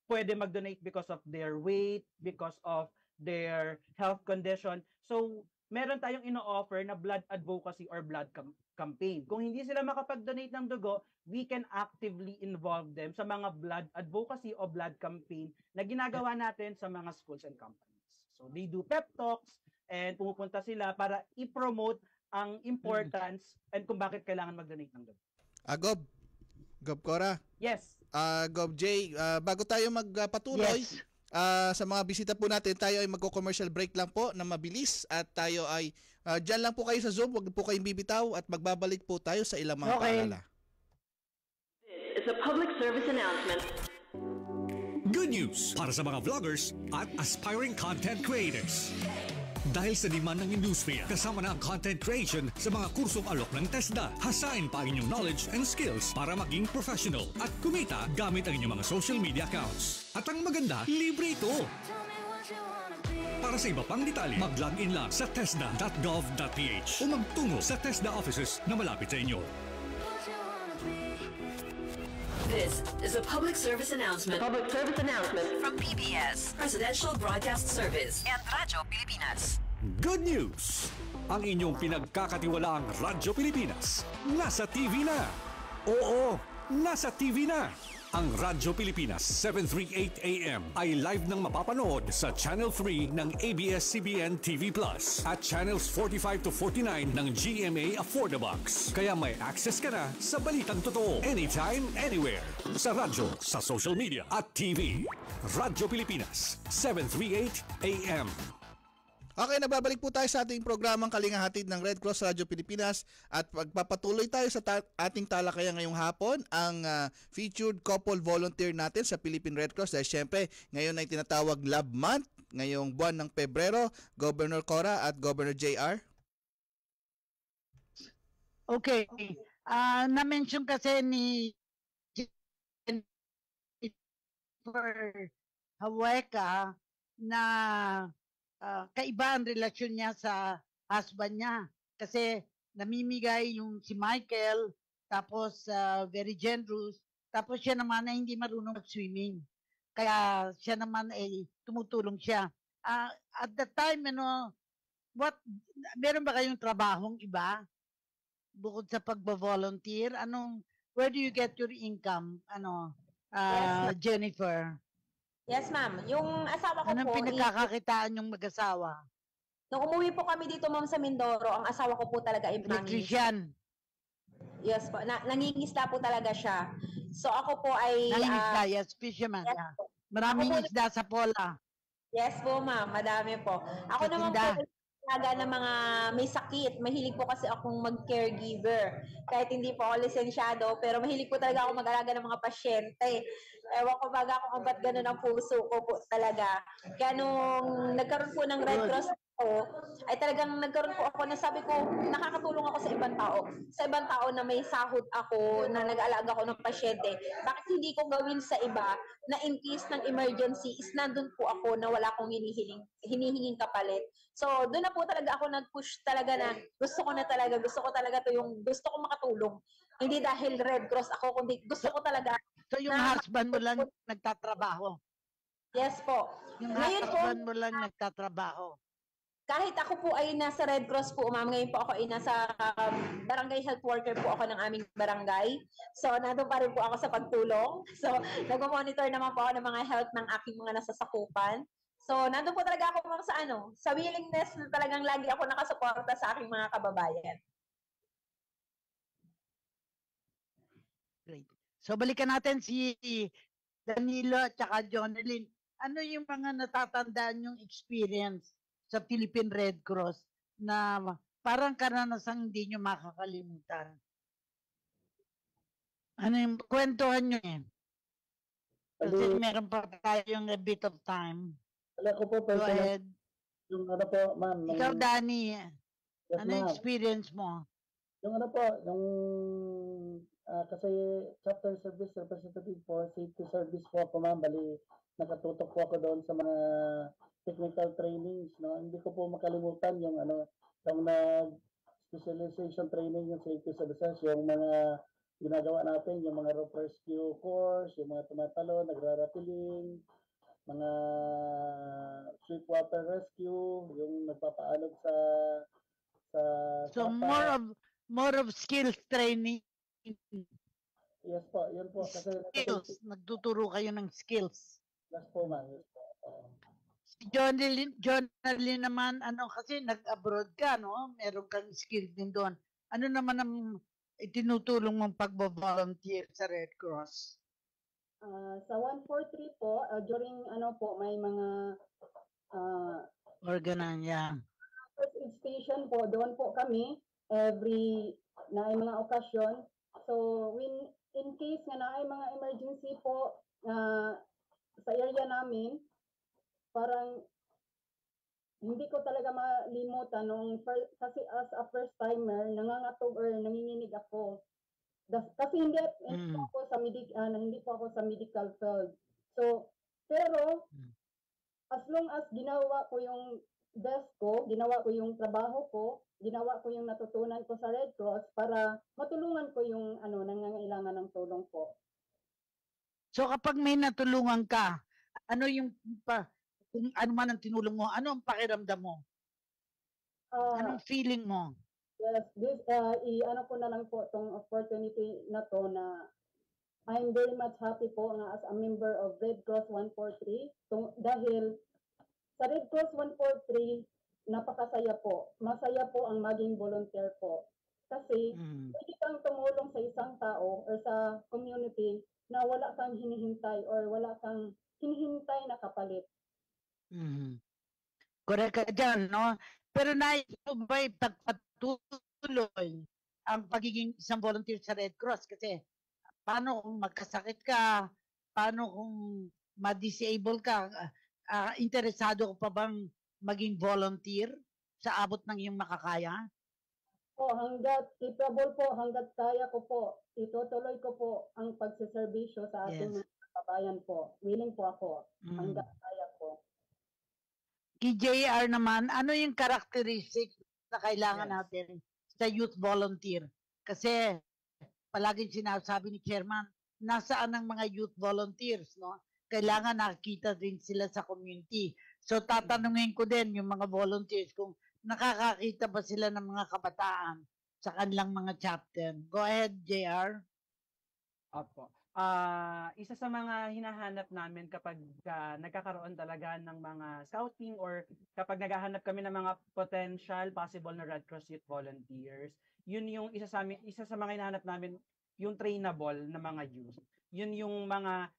[SPEAKER 4] pwede mag-donate because of their weight, because of their health condition. So meron tayong ino-offer na blood advocacy or blood campaign. Kung hindi sila makapag-donate ng dugo, we can actively involve them sa mga blood advocacy o blood campaign na ginagawa natin sa mga schools and companies. So they do pep talks and pumupunta sila para i-promote ang importance and kung bakit kailangan mag-donate ng dugo.
[SPEAKER 2] Gov Cora.
[SPEAKER 4] Yes.
[SPEAKER 2] Gov J, bago tayo magpatuloy,
[SPEAKER 3] Yes.
[SPEAKER 2] sa mga bisita po natin, tayo ay magko-commercial break lang po na mabilis at tayo ay dyan lang po kayo sa Zoom, wag po kayong bibitaw at magbabalik po tayo sa ilang mga paalala.
[SPEAKER 9] This is a public service announcement.
[SPEAKER 1] Good news para sa mga vloggers at aspiring content creators. Dahil sa demand ng industriya, kasama na ang content creation sa mga kursong alok ng TESDA. Hasain pa ang inyong knowledge and skills para maging professional at kumita gamit ang inyong mga social media accounts. At ang maganda, libre ito. Para sa iba pang detalye, mag-login lang sa tesda.gov.ph o magtungo sa TESDA offices na malapit sa inyo.
[SPEAKER 9] This is a public service announcement. Public service announcement from PBS, Presidential Broadcast Service, and Radyo Pilipinas.
[SPEAKER 1] Good news! Ang inyong pinagkakatiwalaang Radyo Pilipinas nasa TV na. Oo, nasa TV na. Ang Radyo Pilipinas 738 AM ay live nang mapapanood sa Channel 3 ng ABS-CBN TV Plus at Channels 45 to 49 ng GMA Affordabox. Kaya may access ka na sa balitang totoo anytime, anywhere. Sa radyo, sa social media at TV. Radyo Pilipinas 738 AM.
[SPEAKER 2] Okay, nagbabalik po tayo sa ating programang Kalingahatid ng Red Cross Radio Pilipinas at pagpapatuloy tayo sa ating talakayan ngayong hapon ang featured couple volunteer natin sa Philippine Red Cross dahil syempre ngayon ay tinatawag Love Month ngayong buwan ng Pebrero. Governor Cora at Governor JR.
[SPEAKER 3] Okay. Na-mention kasi ni Jennifer Haweka na kaiba ang relasyon niya sa husband niya kasi namimigay yung si Michael tapos very generous tapos siya naman ay hindi marunong mag-swimming kaya siya naman ay tumutulong siya at the time meron ba kayong trabahong iba bukod sa pagba-volunteer where do you get your income Jennifer?
[SPEAKER 7] Yes, ma'am. Yung asawa ko
[SPEAKER 3] Anong
[SPEAKER 7] po,
[SPEAKER 3] pinagkakakitaan yung mag-asawa?
[SPEAKER 7] nung umuwi po kami dito, ma'am, sa Mindoro, ang asawa ko po talaga ay mangingisda.
[SPEAKER 3] Electrician.
[SPEAKER 7] Yes po, nangingisda po talaga siya. So ako po ay
[SPEAKER 3] Nangingisda, yes, fisherman.
[SPEAKER 7] yes
[SPEAKER 3] Yeah.
[SPEAKER 7] po.
[SPEAKER 3] Maraming
[SPEAKER 7] Ako po-
[SPEAKER 3] isda sa pola.
[SPEAKER 7] Yes po, ma'am. Madami po. Ako naman po,
[SPEAKER 3] Titinda.
[SPEAKER 7] alaga ng mga may sakit. Mahilig po kasi akong mag-caregiver. Kahit hindi po ako lisensyado, pero mahilig po talaga ako mag-alaga ng mga pasyente. Ewan ko baga kung ba't ganun ang puso ko po talaga. Kaya nung nagkaroon po ng Red
[SPEAKER 3] Good.
[SPEAKER 7] Cross ako, ay talagang nagkaroon po ako na sabi ko, nakakatulong ako sa ibang tao. Sa ibang tao na may sahod ako, na nag-aalaga ako ng pasyente. Bakit hindi ko gawin sa iba na in case ng emergency is nandun po ako na wala akong hinihinging kapalit. So, doon na po talaga ako nag-push talaga na gusto ko talaga to yung gusto ko makatulong. Hindi dahil Red Cross ako, kundi gusto ko talaga.
[SPEAKER 3] So yung
[SPEAKER 7] Na-
[SPEAKER 3] husband mo lang nagtatrabaho.
[SPEAKER 7] Yes po.
[SPEAKER 3] Yung
[SPEAKER 7] Ngayon po,
[SPEAKER 3] husband mo lang nagtatrabaho.
[SPEAKER 7] kahit ako po ay nasa Red Cross po, ma'am, ngayon po ako ay nasa barangay health worker po ako ng aming barangay. So, nandun pa rin po ako sa pagtulong. So, nag-monitor naman po ako ng mga health ng aking mga nasasakupan. So, nandun po talaga ako, ma'am, sa willingness na talagang lagi ako nakasuporta sa aking mga kababayan.
[SPEAKER 3] Great. So balikan natin si Danilo at saka Jonelyn. Ano yung mga natatandaan yung experience sa Philippine Red Cross na parang karanasang hindi nyo makakalimutan? Ano yung kwentuhan nyo eh? Kasi meron pa tayong a bit of time.
[SPEAKER 6] Wala ko po
[SPEAKER 3] Go
[SPEAKER 6] personal.
[SPEAKER 3] ahead.
[SPEAKER 6] Yung ano po, ma'am.
[SPEAKER 3] Ikaw, Danny,
[SPEAKER 6] Yes,
[SPEAKER 3] ano
[SPEAKER 6] ma'am.
[SPEAKER 3] experience mo?
[SPEAKER 6] Yung ano po, yung kasi chapter service representative for safety service po ako, ma'am. Bali, nakatutok po ako doon sa mga technical trainings, no. Hindi ko po makalimutan yung ano, yung specialization training, yung safety services, yung mga ginagawa natin, yung mga rope rescue course, yung mga tumatalo, nagrarapiling, mga sweetwater rescue, yung nagpapaalog sa
[SPEAKER 3] So
[SPEAKER 6] sapa.
[SPEAKER 3] more of skills training.
[SPEAKER 6] Yes po, yun po. Kasi
[SPEAKER 3] Skills. Nagtuturo kayo ng skills.
[SPEAKER 6] yes po, ma'am. Yes po.
[SPEAKER 3] Si Jonelyn naman, ano kasi nag-abroad ka, no? Meron kang skill din doon. Ano naman ang itinutulong mong pagbo-volunteer sa Red Cross?
[SPEAKER 8] Sa 143 po, during ano po, may mga
[SPEAKER 3] Organan, yeah.
[SPEAKER 8] first aid station po, doon po kami every na ay mga okasyon. So, when in case nga na ay mga emergency po sa area namin, parang hindi ko talaga malimutan kasi as a first timer, nangangatog or nanginginig ako. Kasi hindi po ako sa hindi po ako sa medical field. So, pero as long as ginawa ko yung best ko, ginawa ko yung trabaho ko, ginawa ko yung natutunan ko sa Red Cross para matulungan ko yung nangangailangan ng tulong po.
[SPEAKER 3] So kapag may natulungan ka, ano yung kung ano man ang tinulong mo, ano ang pakiramdam mo? Anong feeling mo?
[SPEAKER 8] Yes, this ano ko na lang po tong opportunity na to na I'm very much happy po nga as a member of Red Cross 143 dahil sa Red Cross 143 napakasaya po. Masaya po ang maging volunteer po. Kasi pwede kang tumulong sa isang tao or sa community na wala kang hinihintay or wala kang hinihintay na kapalit.
[SPEAKER 3] Correct ka dyan, no? Pero nais mo ba ipagpatuloy ang pagiging isang volunteer sa Red Cross? Kasi paano kung magkasakit ka? Paano kung ma-disable ka? Interesado ko pa bang maging volunteer sa abot ng iyong makakaya?
[SPEAKER 8] Po, hanggat capable po, hanggat kaya ko po, itutuloy ko po ang pagsiservisyo sa ating mga kababayan po. Willing po ako hanggat kaya po.
[SPEAKER 3] KJR naman, ano yung characteristics na kailangan natin sa youth volunteer? Kasi palaging sinasabi ni Chairman, nasaan ang mga youth volunteers, no? Kailangan nakikita din sila sa community. So tatanungin ko din yung mga volunteers kung nakakakita ba sila ng mga kabataan sa kanilang mga chapter. Go ahead, JR.
[SPEAKER 4] Opo. isa sa mga hinahanap namin kapag nagkakaroon talaga ng mga scouting or kapag naghahanap kami ng mga potential possible na Red Cross Youth Volunteers, yun yung isa sa mga hinahanap namin, yung trainable na mga youth. Yun yung mga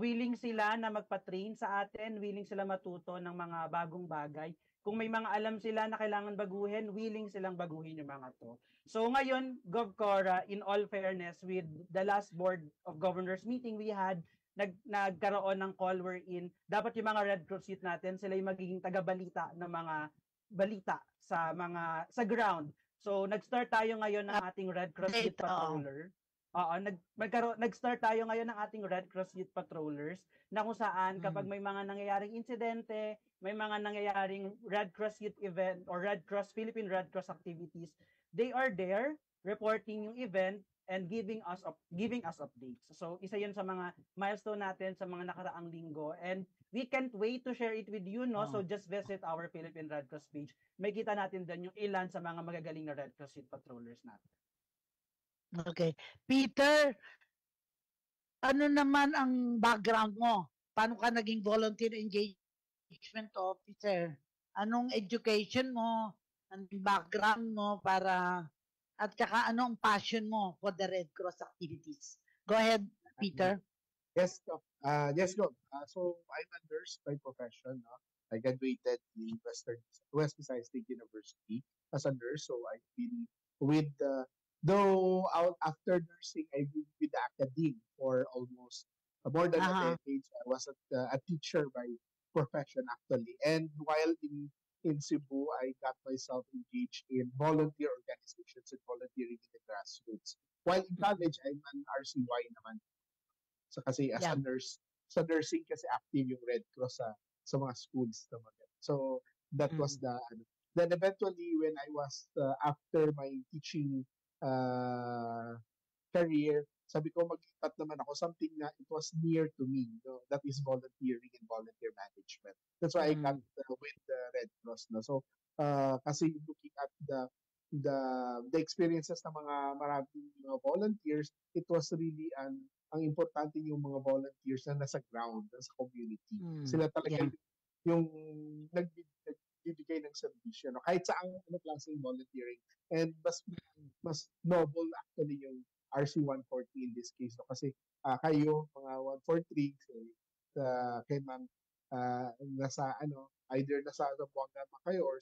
[SPEAKER 4] willing sila na magpa-train sa atin, willing sila matuto ng mga bagong bagay. Kung may mga alam sila na kailangan baguhin, willing silang baguhin yung mga to. So ngayon, GovCora, in all fairness, with the last Board of Governors meeting we had, nagkaroon ng call wherein dapat yung mga Red Cross Youth natin, sila yung magiging taga-balita ng mga balita sa ground. So nag-start tayo ngayon ng ating Red Cross Youth Patroller. Nag-start tayo ngayon ng ating Red Cross Youth Patrollers na kung saan kapag may mga nangyayaring insidente, may mga nangyayaring Red Cross Youth event or Philippine Red Cross activities, they are there reporting yung event and giving us updates. So isa 'yun sa mga milestone natin sa mga nakaraang linggo, and we can't wait to share it with you, no? So just visit our Philippine Red Cross page. May kita natin doon yung ilan sa mga magagaling na Red Cross Youth Patrollers natin.
[SPEAKER 3] Okay. Peter, ano naman ang background mo? Paano ka naging volunteer engagement officer? Anong education mo? Anong background mo at saka anong passion mo for the Red Cross activities? Go ahead, Peter.
[SPEAKER 5] Yes, Doc. So I'm a nurse by profession. No? I graduated in West Visayas State University as a nurse. So I've been with though after nursing, I've been with the academe for almost more than a decade. So I was a teacher by profession actually. And while in Cebu, I got myself engaged in volunteer organizations and volunteering in the grassroots. While in college, I'm an RCY naman. So kasi as a nurse, sa nursing kasi active yung Red Cross sa mga schools naman. So that was then eventually when I was after my teaching career, sabi ko maglipat naman ako something na it was near to me, that is volunteering and volunteer management. That's why I got with the Red Cross. No? So kasi looking at the experiences ng mga maraming mga volunteers, it was really ang importante yung mga volunteers na nasa ground, nasa community. Sila talaga yung nagbibigay ng serbisyo, no? Kahit sa klaseng volunteering. And mas noble actually yung RC-140 in this case, no? Kasi kayo mga 143 kay ma'am nasa either nasa Zamboanga pa kayo or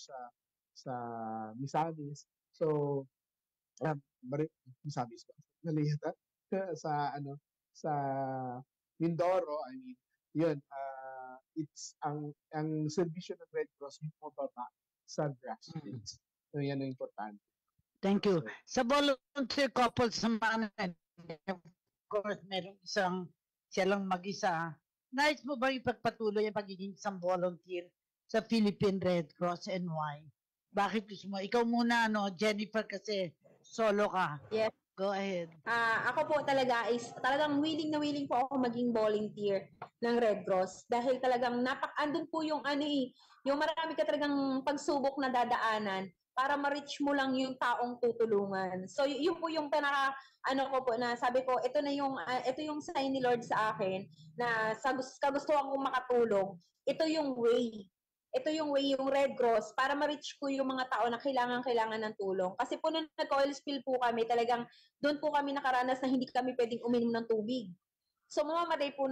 [SPEAKER 5] sa Misamis. So Misamis ba? Mali yata. Sa Mindoro, I mean, yun, it's ang serbisyo ng Red Cross mababa sa grassroots. So yan ang importante.
[SPEAKER 3] Thank you. Sa volunteer couples naman, of course, meron siya lang mag-isa. Nais mo ba ipagpatuloy ang pagiging isang volunteer sa Philippine Red Cross and why? Bakit gusto mo? Ikaw muna, Jennifer, kasi solo ka.
[SPEAKER 7] Yes.
[SPEAKER 3] Go ahead.
[SPEAKER 7] Ako po talagang willing na willing po ako maging volunteer ng Red Cross dahil talagang andun po yung yung marami ka talagang pagsubok na dadaanan para ma-reach mo lang yung taong tutulungan. So yun po yung ko po na sabi ko, ito yung sign ni Lord sa akin na sa kagustuhan kong makatulong. Ito yung way. Ito yung way, yung Red Cross, para ma-reach ko yung mga tao na kailangan ng tulong. Kasi po nung nag-oil spill po kami, talagang doon po kami nakaranas na hindi kami pwedeng uminom ng tubig. So mamamatay po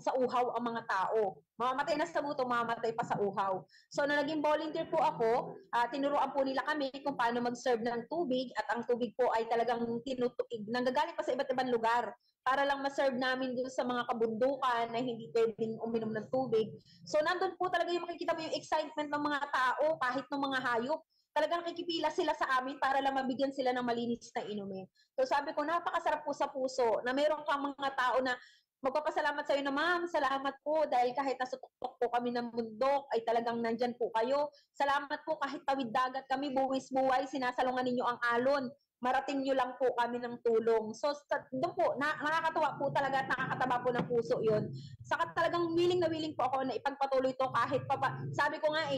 [SPEAKER 7] sa uhaw ang mga tao. Mamamatay na sa buto, mamamatay pa sa uhaw. So na naging volunteer po ako, tinuruan po nila kami kung paano mag-serve ng tubig, at ang tubig po ay talagang tinutuig, nanggagaling pa sa iba't ibang lugar para lang ma-serve namin dun sa mga kabundukan na hindi pwedeng uminom ng tubig. So nandun po talaga yung makikita mo yung excitement ng mga tao, kahit ng mga hayop. Talagang nakikipila sila sa amin para lang mabigyan sila ng malinis na inumin. So sabi ko, napakasarap po sa puso na mayroon kang mga tao na magpapasalamat sa iyo na, ma'am, salamat po dahil kahit nasa tuktok po kami ng bundok ay talagang nandyan po kayo. Salamat po kahit tawid dagat kami, buwis-buway, sinasalungan ninyo ang alon. Marating nyo lang po kami ng tulong. So, doon po, nakakatuwa po talaga at nakakataba po ng puso yun. Saka talagang willing na willing po ako na ipagpatuloy ito kahit sabi ko nga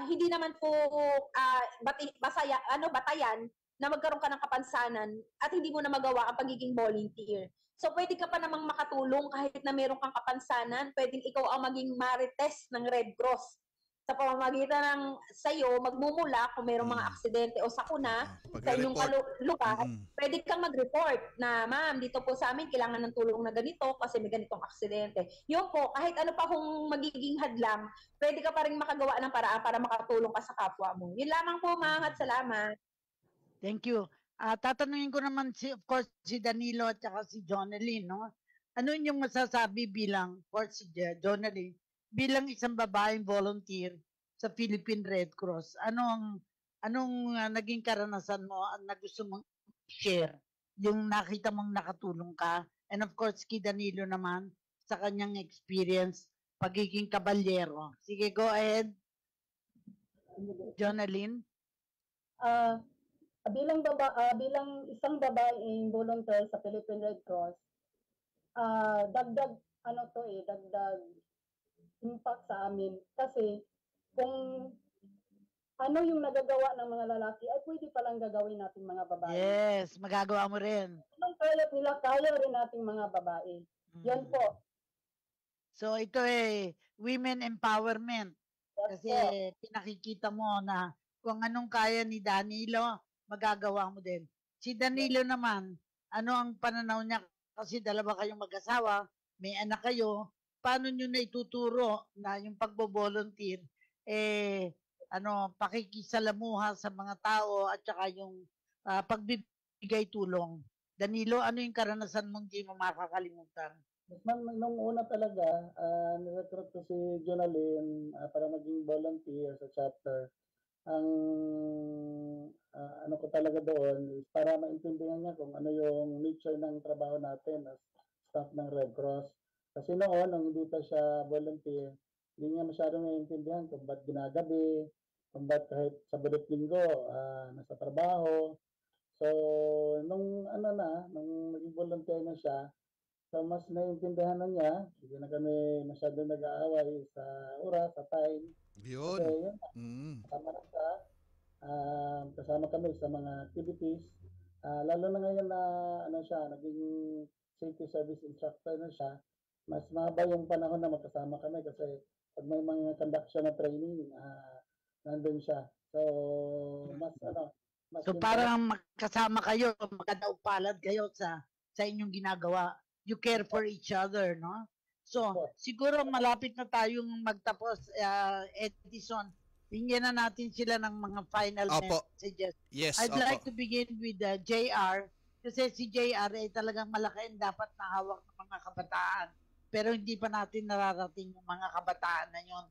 [SPEAKER 7] hindi naman po batayan na magkaroon ka ng kapansanan at hindi mo na magawa ang pagiging volunteer. So pwede ka pa namang makatulong kahit na meron kang kapansanan, pwedeng ikaw ang maging marites ng Red Cross. Sa pamamagitan ng sa'yo, magmumula kung mayroong mga aksidente o sakuna sa inyong lugar, pwede kang mag-report na, ma'am, dito po sa amin, kailangan ng tulong na ganito kasi may ganitong aksidente. Yun po, kahit ano pa kung magiging hadlang, pwede ka pa rin makagawa ng paraan para makatulong ka sa kapwa mo. Yun lamang po, ma'am, at salamat.
[SPEAKER 3] Thank you. Tatanungin ko naman, of course, si Danilo at saka si Jonelyn, no? Ano yung masasabi bilang, of course, si Jonelyn, bilang isang babaeng volunteer sa Philippine Red Cross? Anong naging karanasan mo na gusto mong share? Yung nakita mong nakatulong ka? And of course, kay Danilo naman, sa kanyang experience, pagiging kabalyero. Sige, go ahead. Jonelyn?
[SPEAKER 8] Bilang isang babaeng volunteer sa Philippine Red Cross, dagdag impact sa amin kasi kung ano yung nagagawa ng mga lalaki ay pwede palang gagawin nating mga babae.
[SPEAKER 3] Yes, magagawa mo rin.
[SPEAKER 8] Anong kaya nila, kaya rin nating mga babae. Yan po.
[SPEAKER 3] So ito women empowerment. Kasi pinakikita mo na kung anong kaya ni Danilo, magagawa mo din. Si Danilo naman, ano ang pananaw niya? Kasi dalawa kayong mag-asawa, may anak kayo, paano nyo na ituturo na yung pagbo-volunteer, pakikisalamuha sa mga tao at saka yung pagbibigay tulong. Danilo, ano yung karanasan mong di mo makakalimutan?
[SPEAKER 6] Nung una talaga, nirecruit ko si Jonalyn para maging volunteer sa chapter. Ang ano ko talaga doon is para maintindihan niya kung ano yung nature ng trabaho natin as staff ng Red Cross. Kasi noon, nung hindi pa siya volunteer, hindi niya masyadong naiintindihan kung ba't ginagabi, kung ba't kahit sa Sabado at Linggo nasa trabaho. So, nung naging volunteer na siya, so mas naiintindihan na niya, hindi na kami masyadong nag-aaway sa oras, sa time.
[SPEAKER 2] Yun.
[SPEAKER 6] Kasi yun, kasama kami sa mga activities. Lalo na ngayon na naging safety service instructor na siya, mas mahaba yung panahon na magkasama kami kasi pag may mga conduct siya na training, nandun siya. So,
[SPEAKER 3] so parang magkasama kayo, magkadaupalad kayo sa inyong ginagawa. You care for each other, no? So, siguro malapit na tayong magtapos, Edison. Tingnan na natin sila ng mga final messages.
[SPEAKER 2] Yes,
[SPEAKER 3] I'd like to begin with JR kasi si JR ay talagang malaki ang dapat na hawak ng mga kabataan. Pero hindi pa natin nararating yung mga kabataan na yun.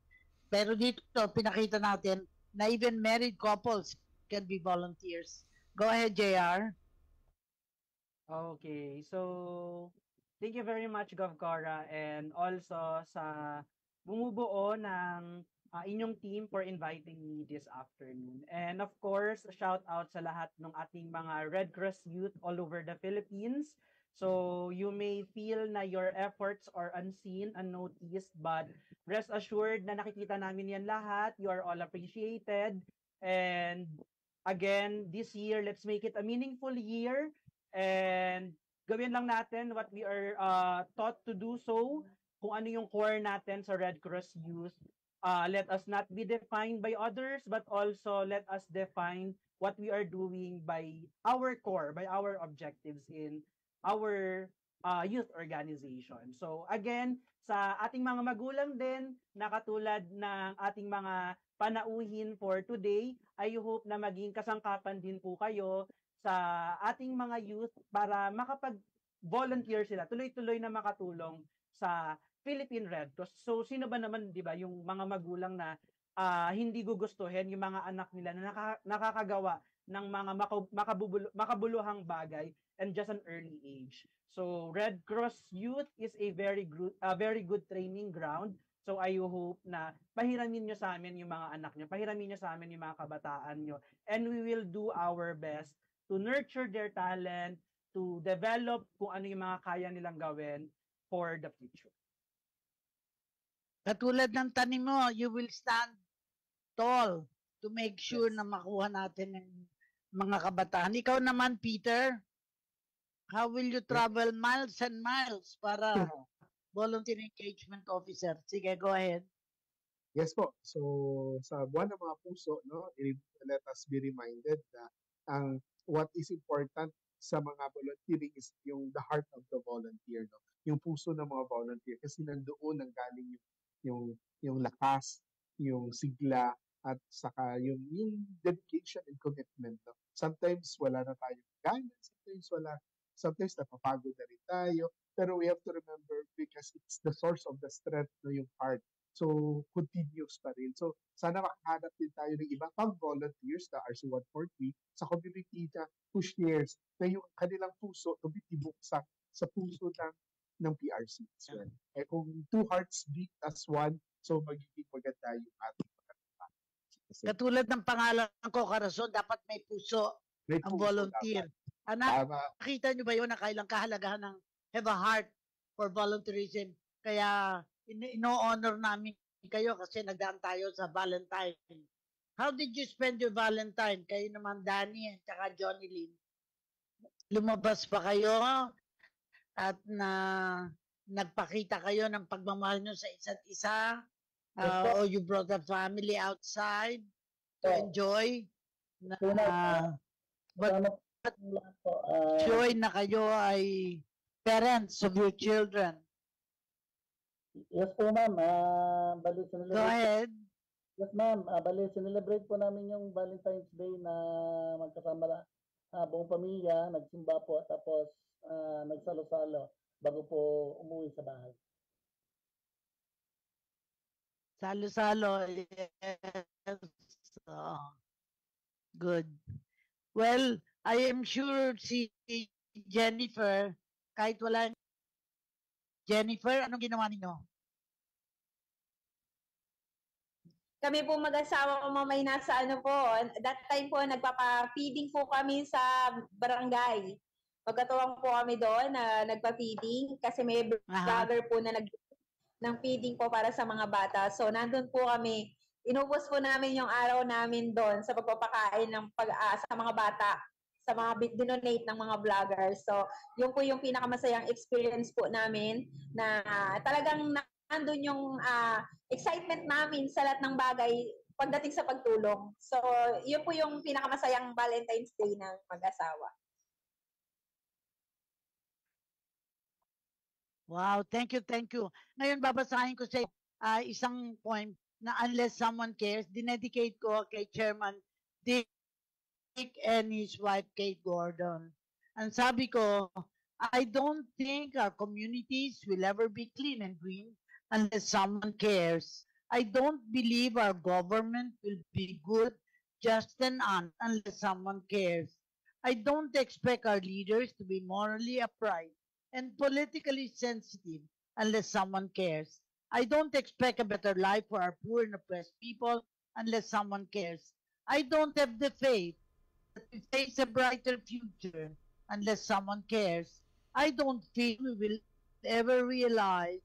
[SPEAKER 3] Pero dito, pinakita natin na even married couples can be volunteers. Go ahead, JR.
[SPEAKER 4] Okay, so thank you very much, Gov Cora, and also sa bumubuo ng inyong team for inviting me this afternoon. And of course, shout out sa lahat ng ating mga Red Cross youth all over the Philippines. So you may feel na your efforts are unseen, unnoticed, but rest assured na nakikita namin yan lahat. You are all appreciated. And again, this year, let's make it a meaningful year. And gawin lang natin what we are taught to do so. Kung ano yung core natin sa Red Cross Youth. Let us not be defined by others, but also let us define what we are doing by our core, by our objectives in our youth organization. So again, sa ating mga magulang din, na katulad ng ating mga panauhin for today, I hope na maging kasangkapan din po kayo sa ating mga youth para makapag-volunteer sila, tuloy-tuloy na makatulong sa Philippine Red Cross. So sino ba naman, 'di ba, yung mga magulang na hindi gugustuhin yung mga anak nila na nakakagawa ng mga makabuluhang bagay and just an early age. So Red Cross Youth is a very good training ground. So I hope na pahiramin nyo sa amin yung mga anak nyo, pahiramin nyo sa amin yung mga kabataan nyo, and we will do our best to nurture their talent, to develop kung ano yung mga kaya nilang gawin for the future.
[SPEAKER 3] Katulad ng tanim mo, you will stand tall to make sure na makuha natin mga kabataan. Ikaw naman, Peter, how will you travel miles and miles para volunteer engagement officer? Sige, go ahead.
[SPEAKER 5] Yes po. So sa buwan ng mga puso, no, let us be reminded na what is important sa mga volunteering is yung the heart of the volunteer, no. Yung puso ng mga volunteer kasi nandoon nanggaling yung lakas, yung sigla at saka yung dedication and commitment, no. Sometimes wala na tayong gana, sometimes napapagod na rin tayo, pero we have to remember because it's the source of the strength, no, yung heart. So, continuous pa rin. So, sana makahanap din tayo ng iba pang volunteers na RC143 sa community na who shares na yung kanilang puso tumitibok sa puso ng PRC as well. Eh kung two hearts beat as one, so magiging maganda yung ating pagkakita.
[SPEAKER 3] Katulad ng pangalan ko, Corazon, dapat may puso ang volunteer. Anak, nakita nyo ba yun na kailang kahalagahan ng have a heart for volunteerism? Kaya ino-honor namin kayo kasi nagdaan tayo sa Valentine. How did you spend your Valentine? Kayo naman, Danny at saka Johnny Lynn. Lumabas pa kayo at nagpakita kayo ng pagmamahal nyo sa isa't isa? Or you brought the family outside to enjoy? Joy na kayo ay parents of your children.
[SPEAKER 6] Yes po, ma'am. Bali,
[SPEAKER 3] Go ahead.
[SPEAKER 6] Yes, ma'am. Bali, sinelebrate po namin yung Valentine's Day na magkasama na buong pamilya, nagsimba po, tapos nagsalo-salo bago po umuwi sa bahay.
[SPEAKER 3] Salo-salo, yes. Oh, good. Well, I am sure si Jennifer, kahit wala Jennifer, anong ginawa ninyo?
[SPEAKER 7] Kami po mag-asawa ko mamay nasa that time po nagpapa-feeding po kami sa barangay. Pagkatuwang po kami doon na nagpa-feeding kasi may vlogger po na ng feeding po para sa mga bata. So nandun po kami, inubos po namin yung araw namin doon sa pagpapakain ng sa mga bata, sa mga dinonate ng mga vloggers. So, yun po yung pinakamasayang experience po namin na talagang nandun yung excitement namin sa lahat ng bagay pagdating sa pagtulong. So, yun po yung pinakamasayang Valentine's Day ng mag-asawa.
[SPEAKER 3] Wow, thank you, thank you. Ngayon, babasahin ko sa isang point na unless someone cares, dinedicate ko kay Chairman Dick and his wife, Kate Gordon. And sabi ko, I don't think our communities will ever be clean and green unless someone cares. I don't believe our government will be good, just and honest unless someone cares. I don't expect our leaders to be morally upright and politically sensitive unless someone cares. I don't expect a better life for our poor and oppressed people unless someone cares. I don't have the faith that we face a brighter future unless someone cares. I don't think we will ever realize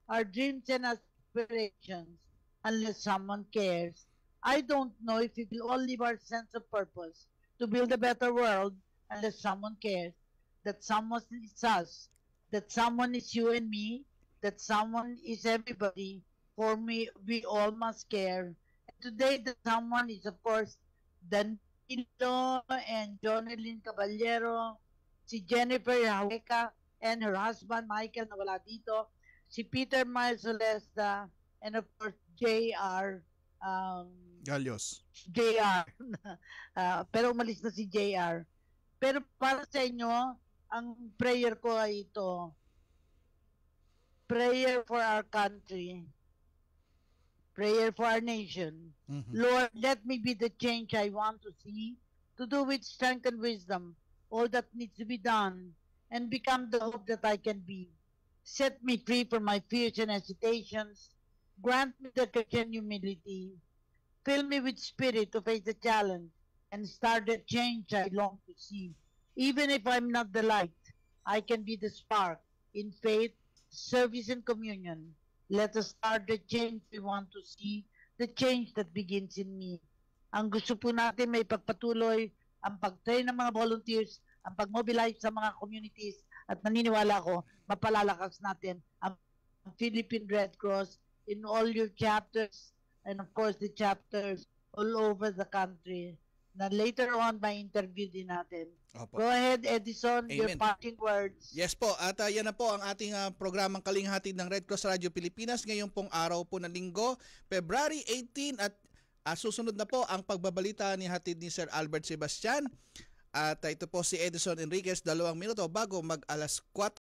[SPEAKER 3] our dreams and aspirations unless someone cares. I don't know if we will all live our sense of purpose to build a better world unless someone cares. That someone is us, that someone is you and me, that someone is everybody. For me, we all must care. And today, the someone is, of course, Danilo and Jonelyn Caballero, si Jennifer Haweka and her husband Michael na wala dito, si Peter Miles Olesta, and of course JR
[SPEAKER 2] Galios.
[SPEAKER 3] JR. Pero umalis na si JR. Pero para sa inyo, ang prayer ko ay ito. Prayer for our country. Prayer for our nation.
[SPEAKER 2] Mm-hmm.
[SPEAKER 3] Lord, let me be the change I want to see, to do with strength and wisdom all that needs to be done, and become the hope that I can be. Set me free from my fears and hesitations. Grant me the Christian humility. Fill me with spirit to face the challenge and start the change I long to see. Even if I'm not the light, I can be the spark in faith, service, and communion. Let us start the change we want to see, the change that begins in me. Ang gusto po natin may pagpatuloy ang pag-train ng mga volunteers, ang pag-mobilize sa mga communities, at naniniwala ko, mapalalakas natin ang Philippine Red Cross in all your chapters and of course the chapters all over the country na later on may interview din natin.
[SPEAKER 2] Opo.
[SPEAKER 3] Go ahead, Edison, your
[SPEAKER 2] Amen.
[SPEAKER 3] parting words.
[SPEAKER 2] Yes po, at yan na po ang ating programang Kalinghatid ng Red Cross Radio Pilipinas ngayon pong araw po ng Linggo, February 18, at susunod na po ang pagbabalita ni hatid ni Sir Albert Sebastian. At ito po si Edison Enriquez, 2 minuto bago mag alas 4